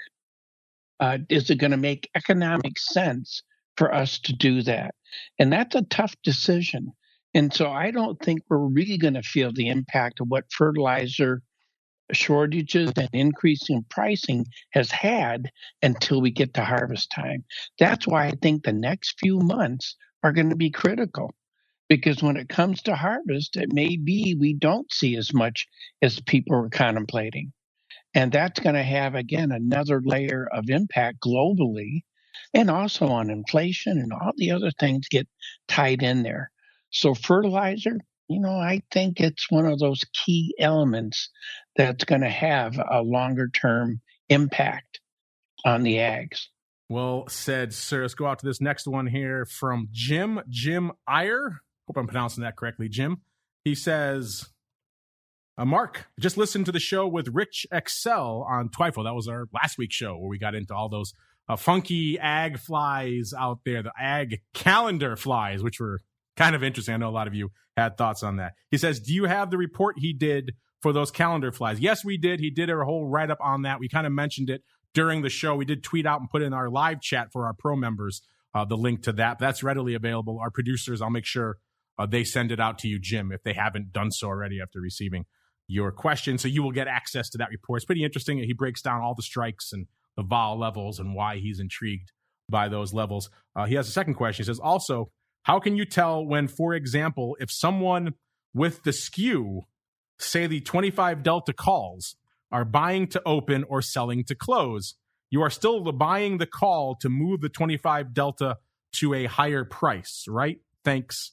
is it going to make economic sense for us to do that? And that's a tough decision. And so I don't think we're really going to feel the impact of what fertilizer shortages and increasing pricing has had until we get to harvest time. That's why I think the next few months are going to be critical, because when it comes to harvest, it may be we don't see as much as people are contemplating. And that's going to have, again, another layer of impact globally, and also on inflation, and all the other things get tied in there. So fertilizer, I think it's one of those key elements that's going to have a longer term impact on the ags. Well said, sir. Let's go out to this next one here from Jim Iyer. Hope I'm pronouncing that correctly, Jim. He says, Mark, just listened to the show with Rich Excel on TWIFO. That was our last week's show where we got into all those funky ag flies out there, the ag calendar flies, which were kind of interesting. I know a lot of you had thoughts on that. He says, do you have the report he did for those calendar flies? Yes, we did. He did a whole write-up on that. We kind of mentioned it during the show. We did tweet out and put in our live chat for our pro members the link to that. That's readily available. Our producers, I'll make sure they send it out to you, Jim, if they haven't done so already after receiving your question. So you will get access to that report. It's pretty interesting. He breaks down all the strikes and the vol levels and why he's intrigued by those levels. He has a second question. He says, also, how can you tell when, for example, if someone with the skew, say the 25 delta calls, are buying to open or selling to close, you are still buying the call to move the 25 delta to a higher price, right? Thanks,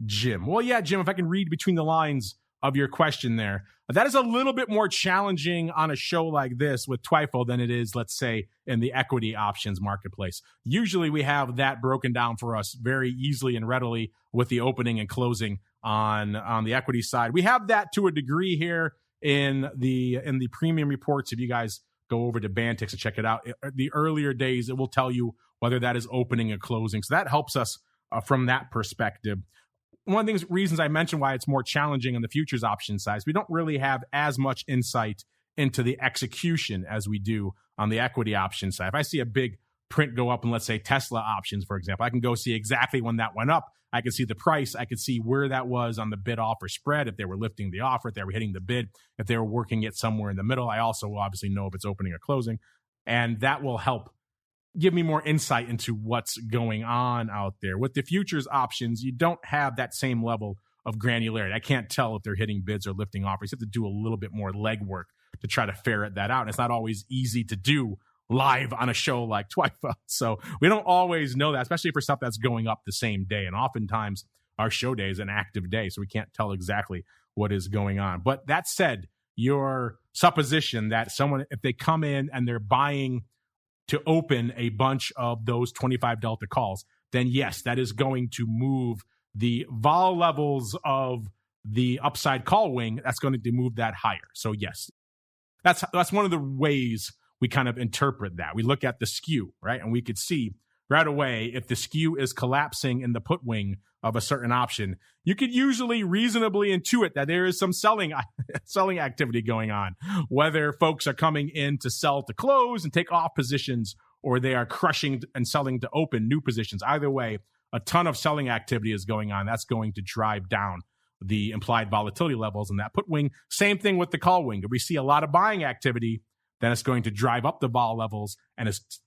Jim. Well, yeah, Jim, if I can read between the lines of your question there, that is a little bit more challenging on a show like this with TWIFO than it is, let's say, in the equity options marketplace. Usually we have that broken down for us very easily and readily with the opening and closing on the equity side. We have that to a degree here in the premium reports. If you guys go over to Bantix and check it out, the earlier days, it will tell you whether that is opening or closing. So that helps us from that perspective. One of the reasons I mentioned why it's more challenging on the futures option side is we don't really have as much insight into the execution as we do on the equity option side. If I see a big print go up in, let's say, Tesla options, for example, I can go see exactly when that went up. I can see the price. I could see where that was on the bid offer spread, if they were lifting the offer, if they were hitting the bid, if they were working it somewhere in the middle. I also will obviously know if it's opening or closing, and that will help give me more insight into what's going on out there. With the futures options, you don't have that same level of granularity. I can't tell if they're hitting bids or lifting offers. You have to do a little bit more legwork to try to ferret that out. And it's not always easy to do live on a show like TWIFO. So we don't always know that, especially for stuff that's going up the same day. And oftentimes our show day is an active day, so we can't tell exactly what is going on. But that said, your supposition that someone, if they come in and they're buying to open a bunch of those 25 delta calls, then yes, that is going to move the vol levels of the upside call wing. That's going to move that higher. So yes, that's one of the ways we kind of interpret that. We look at the skew, right? And we could see right away if the skew is collapsing in the put wing of a certain option, you could usually reasonably intuit that there is some selling activity going on, whether folks are coming in to sell to close and take off positions, or they are crushing and selling to open new positions. Either way, a ton of selling activity is going on. That's going to drive down the implied volatility levels in that put wing. Same thing with the call wing. If we see a lot of buying activity, then it's going to drive up the vol levels, and it's,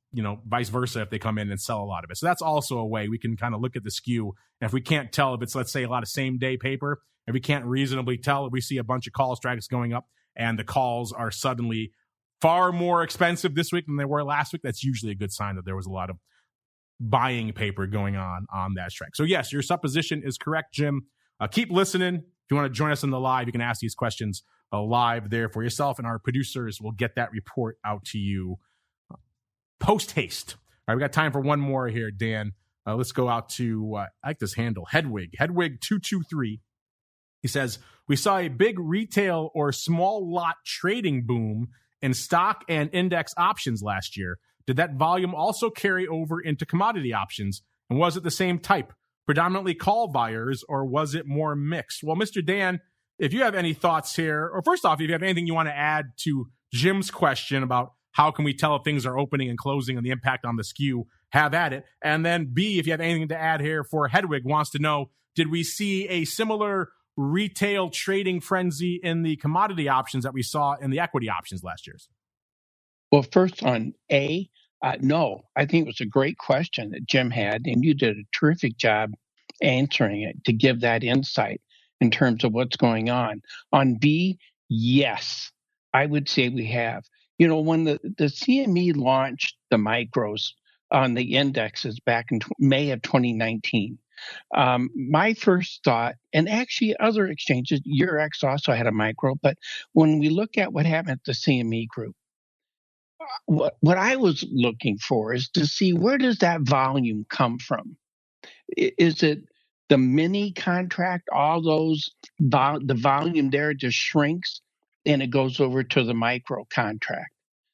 vice versa if they come in and sell a lot of it. So that's also a way we can kind of look at the skew. And if we can't tell if it's, let's say, a lot of same day paper, if we can't reasonably tell if we see a bunch of call strikes going up and the calls are suddenly far more expensive this week than they were last week, that's usually a good sign that there was a lot of buying paper going on that strike. So yes, your supposition is correct, Jim. Keep listening. If you want to join us in the live, you can ask these questions live there for yourself, and our producers will get that report out to you post haste. All right, we got time for one more here, Dan. Let's go out to, I like this handle, Hedwig 223. He says, we saw a big retail or small lot trading boom in stock and index options last year. Did that volume also carry over into commodity options? And was it the same type, predominantly call buyers, or was it more mixed? Well, Mr. Dan, if you have any thoughts here, or first off, if you have anything you want to add to Jim's question about how can we tell if things are opening and closing and the impact on the skew, have at it. And then B, if you have anything to add here for Hedwig, wants to know, did we see a similar retail trading frenzy in the commodity options that we saw in the equity options last year? Well, first on A, no, I think it was a great question that Jim had, and you did a terrific job answering it to give that insight in terms of what's going on. On B, yes, I would say we have. When the CME launched the micros on the indexes back in May of 2019, my first thought, and actually other exchanges, Eurex also had a micro, but when we look at what happened at the CME group, what I was looking for is to see, where does that volume come from? Is it the mini contract, all those, the volume there just shrinks and it goes over to the micro contract?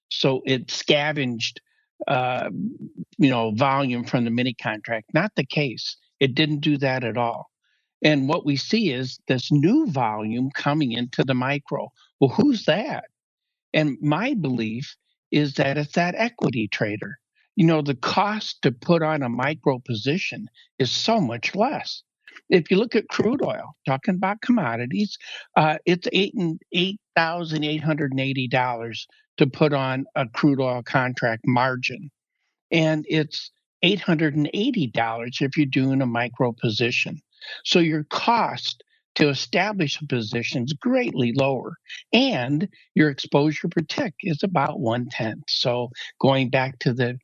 So it scavenged, volume from the mini contract. Not the case. It didn't do that at all. And what we see is this new volume coming into the micro. Well, who's that? And my belief is that it's that equity trader. The cost to put on a micro position is so much less. If you look at crude oil, talking about commodities, it's $8,880 to put on a crude oil contract margin. And it's $880 if you're doing a micro position. So your cost to establish a position is greatly lower, and your exposure per tick is about 1/10. So going back to the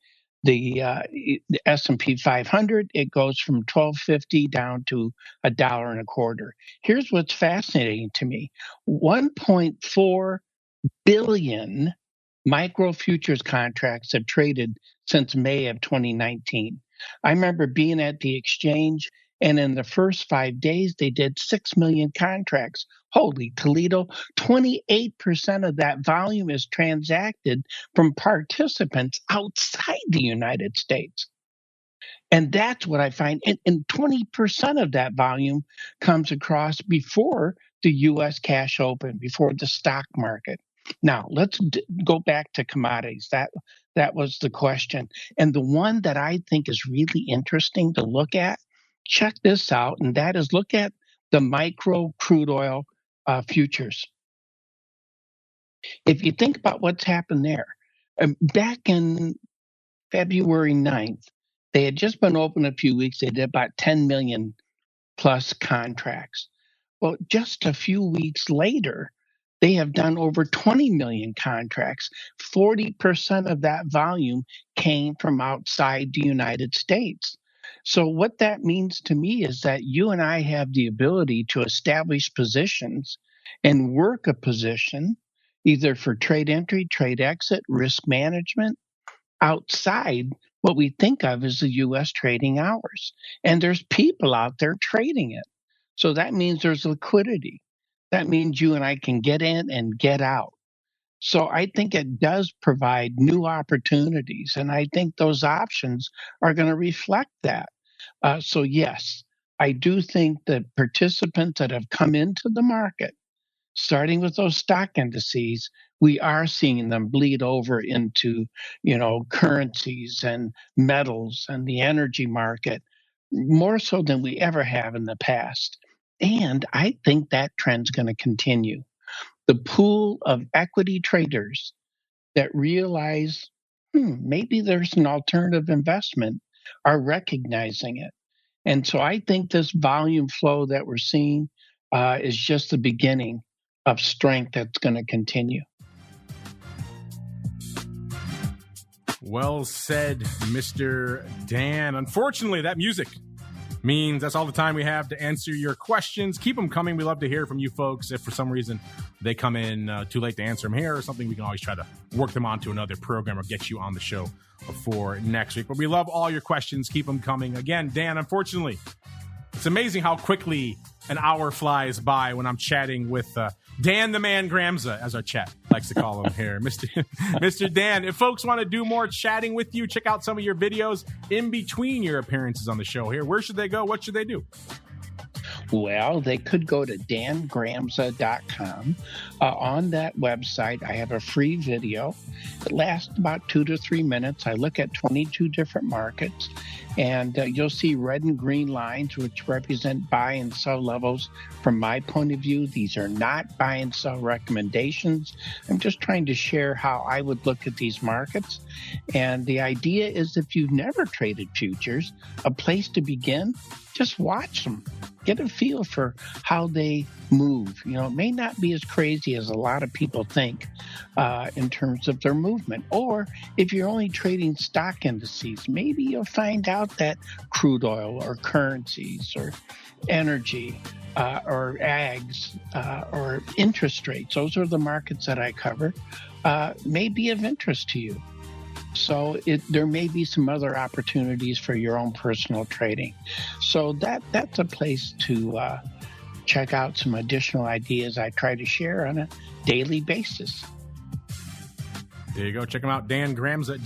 S&P 500, it goes from $12.50 down to $1.25. Here's what's fascinating to me: 1.4 billion micro futures contracts have traded since May of 2019. I remember being at the exchange, and in the first 5 days, they did 6 million contracts. Holy Toledo, 28% of that volume is transacted from participants outside the United States. And that's what I find. And 20% of that volume comes across before the U.S. cash open, before the stock market. Now, let's go back to commodities. That was the question. And the one that I think is really interesting to look at, check this out, and that is, look at the micro crude oil futures. If you think about what's happened there, back in February 9th, they had just been open a few weeks. They did about 10 million plus contracts. Well, just a few weeks later, they have done over 20 million contracts. 40% of that volume came from outside the United States. So what that means to me is that you and I have the ability to establish positions and work a position, either for trade entry, trade exit, risk management, outside what we think of as the U.S. trading hours. And there's people out there trading it. So that means there's liquidity. That means you and I can get in and get out. So I think it does provide new opportunities, and I think those options are going to reflect that. So yes, I do think that participants that have come into the market, starting with those stock indices, we are seeing them bleed over into, currencies and metals and the energy market, more so than we ever have in the past. And I think that trend's going to continue. The pool of equity traders that realize maybe there's an alternative investment are recognizing it. And so I think this volume flow that we're seeing is just the beginning of strength that's going to continue. Well said, Mr. Dan. Unfortunately, that music means that's all the time we have to answer your questions. Keep them coming. We love to hear from you folks. If for some reason they come in too late to answer them here or something, we can always try to work them onto another program or get you on the show for next week. But we love all your questions. Keep them coming. Again, Dan, unfortunately, it's amazing how quickly an hour flies by when I'm chatting with Dan the Man Gramza, as our chat likes to call him here. Mr. Dan, if folks want to do more chatting with you, check out some of your videos in between your appearances on the show here. Where should they go? What should they do? Well, they could go to dangramza.com. On that website, I have a free video. It lasts about 2 to 3 minutes. I look at 22 different markets, and you'll see red and green lines, which represent buy and sell levels. From my point of view, these are not buy and sell recommendations. I'm just trying to share how I would look at these markets. And the idea is, if you've never traded futures, a place to begin, just watch them. Get a feel for how they move. You know, it may not be as crazy as a lot of people think in terms of their movement. Or if you're only trading stock indices, maybe you'll find out that crude oil or currencies or energy or ags or interest rates, those are the markets that I cover, may be of interest to you. So there may be some other opportunities for your own personal trading. So that's a place to check out some additional ideas I try to share on a daily basis. There you go. Check them out. Dan Gramza,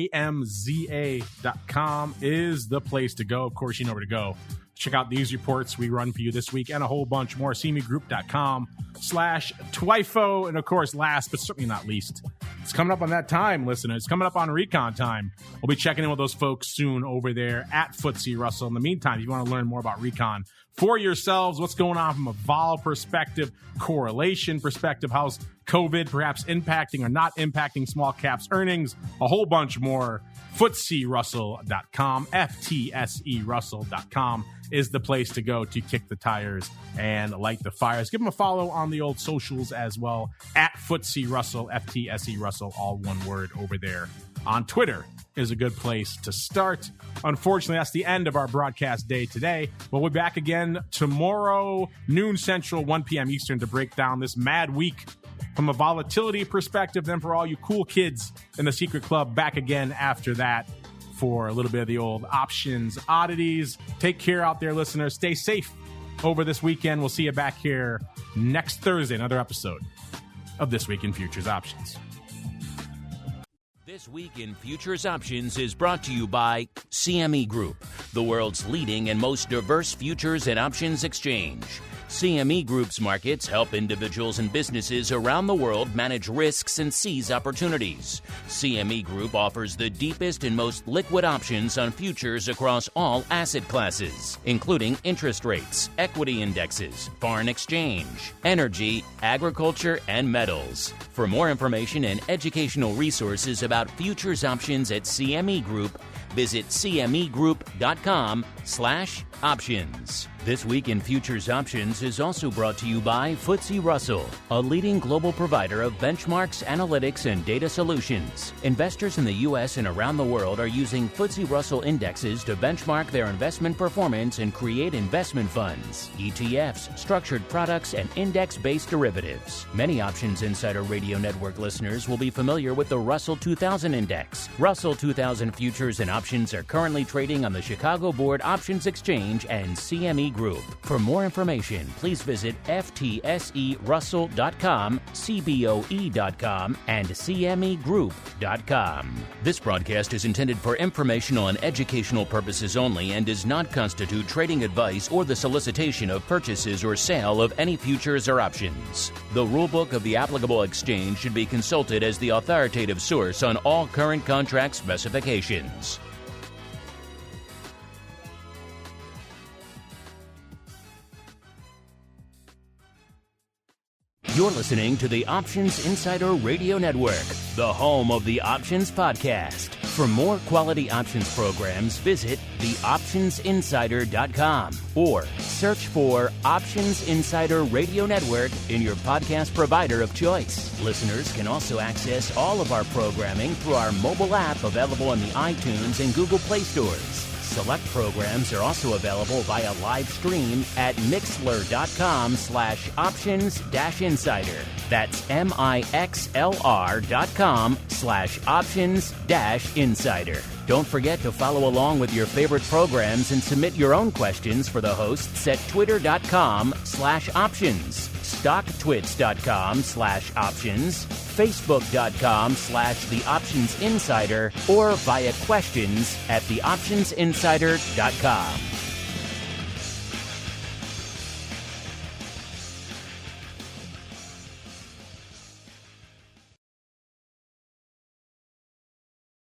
GRAMZA.com is the place to go. Of course, you know where to go. Check out these reports we run for you this week and a whole bunch more. CMEgroup.com/TWIFO. And of course, last but certainly not least, it's coming up on that time, listeners. It's coming up on Recon time. We'll be checking in with those folks soon over there at FTSE Russell. In the meantime, if you want to learn more about Recon for yourselves, what's going on from a vol perspective, correlation perspective, how's COVID perhaps impacting or not impacting small caps earnings, a whole bunch more, FTSERussell.com, FTSERussell.com is the place to go to kick the tires and light the fires. Give them a follow on the old socials as well, at FTSE Russell, FTSE Russell, all one word over there. On Twitter is a good place to start. Unfortunately, that's the end of our broadcast day today. We'll be back again tomorrow, noon Central, 1 p.m. Eastern, to break down this mad week from a volatility perspective. Then for all you cool kids in the Secret Club, back again after that for a little bit of the old options oddities. Take care out there, listeners. Stay safe over this weekend. We'll see you back here next Thursday, another episode of This Week in Futures Options. This Week in Futures Options is brought to you by CME Group, the world's leading and most diverse futures and options exchange. CME Group's markets help individuals and businesses around the world manage risks and seize opportunities. CME Group offers the deepest and most liquid options on futures across all asset classes, including interest rates, equity indexes, foreign exchange, energy, agriculture, and metals. For more information and educational resources about futures options at CME Group, visit cmegroup.com/options. This Week in Futures Options is also brought to you by FTSE Russell, a leading global provider of benchmarks, analytics, and data solutions. Investors in the U.S. and around the world are using FTSE Russell indexes to benchmark their investment performance and create investment funds, ETFs, structured products, and index-based derivatives. Many Options Insider Radio Network listeners will be familiar with the Russell 2000 Index. Russell 2000 futures and options are currently trading on the Chicago Board Options Exchange and CME Group. For more information, please visit FTSERussell.com, CBOE.com, and CMEGroup.com. This broadcast is intended for informational and educational purposes only and does not constitute trading advice or the solicitation of purchases or sale of any futures or options. The rulebook of the applicable exchange should be consulted as the authoritative source on all current contract specifications. You're listening to the Options Insider Radio Network, the home of the Options Podcast. For more quality options programs, visit theoptionsinsider.com or search for Options Insider Radio Network in your podcast provider of choice. Listeners can also access all of our programming through our mobile app available in the iTunes and Google Play stores. Select programs are also available via live stream at mixlr.com/options-insider. That's mixlr.com/options-insider. Don't forget to follow along with your favorite programs and submit your own questions for the hosts at twitter.com/options, stocktwits.com/options, facebook.com/theoptionsinsider, or via questions at theoptionsinsider.com.